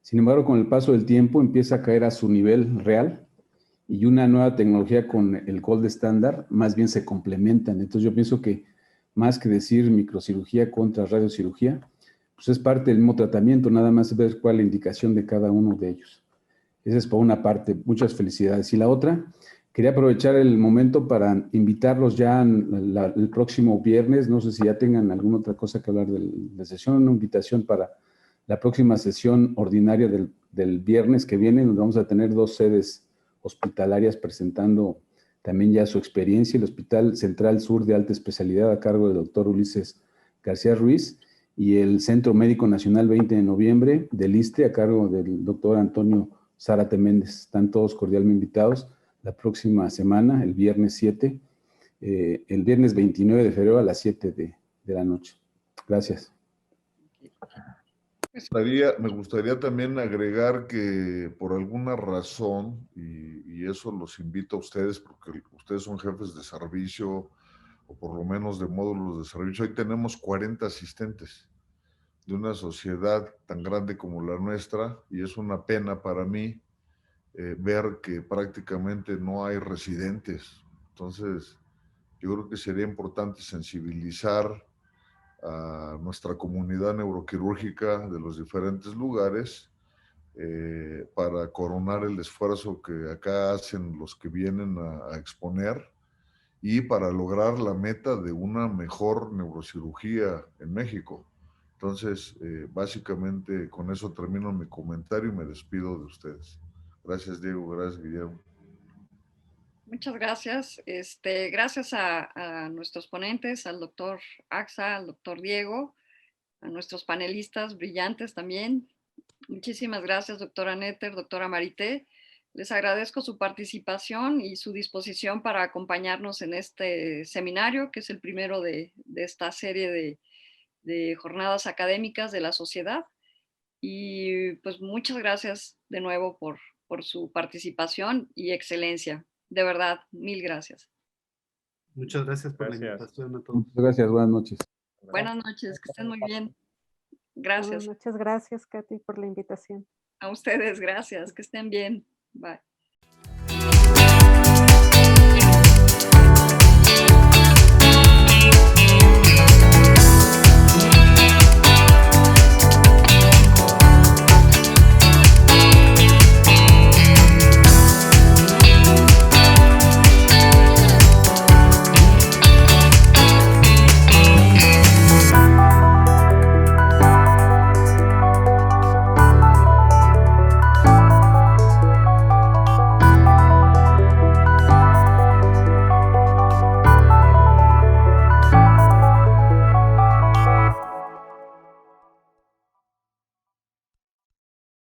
Sin embargo, con el paso del tiempo empieza a caer a su nivel real y una nueva tecnología con el gold estándar más bien se complementan. Entonces yo pienso que más que decir microcirugía contra radiocirugía, pues es parte del mismo tratamiento, nada más ver cuál es la indicación de cada uno de ellos. Esa es por una parte, muchas felicidades. Y la otra, quería aprovechar el momento para invitarlos ya el próximo viernes, no sé si ya tengan alguna otra cosa que hablar de la sesión, una invitación para la próxima sesión ordinaria del viernes que viene, donde vamos a tener 2 sedes hospitalarias presentando también ya su experiencia, el Hospital Central Sur de Alta Especialidad a cargo del doctor Ulises García Ruiz y el Centro Médico Nacional 20 de noviembre del ISSSTE a cargo del doctor Antonio Zárate Méndez. Están todos cordialmente invitados la próxima semana, el viernes 7, el viernes 29 de febrero a las 7 de la noche. Gracias. Me gustaría también agregar que por alguna razón, y eso los invito a ustedes porque ustedes son jefes de servicio o por lo menos de módulos de servicio, hoy tenemos 40 asistentes de una sociedad tan grande como la nuestra y es una pena para mí ver que prácticamente no hay residentes. Entonces, yo creo que sería importante sensibilizar a nuestra comunidad neuroquirúrgica de los diferentes lugares para coronar el esfuerzo que acá hacen los que vienen a exponer y para lograr la meta de una mejor neurocirugía en México. Entonces, básicamente con eso termino mi comentario y me despido de ustedes. Gracias, Diego. Gracias, Guillermo. Muchas gracias. Gracias a nuestros ponentes, al doctor Axa, al doctor Diego, a nuestros panelistas brillantes también. Muchísimas gracias, doctora Netter, doctora Marité. Les agradezco su participación y su disposición para acompañarnos en este seminario, que es el primero de esta serie de jornadas académicas de la sociedad. Y pues muchas gracias de nuevo por su participación y excelencia. De verdad, mil gracias. Muchas gracias por la Gracias. invitación a todos. Muchas gracias, buenas noches. Buenas noches, que estén muy bien. Gracias. Muchas gracias, Katy, por la invitación. A ustedes, gracias, que estén bien. Bye.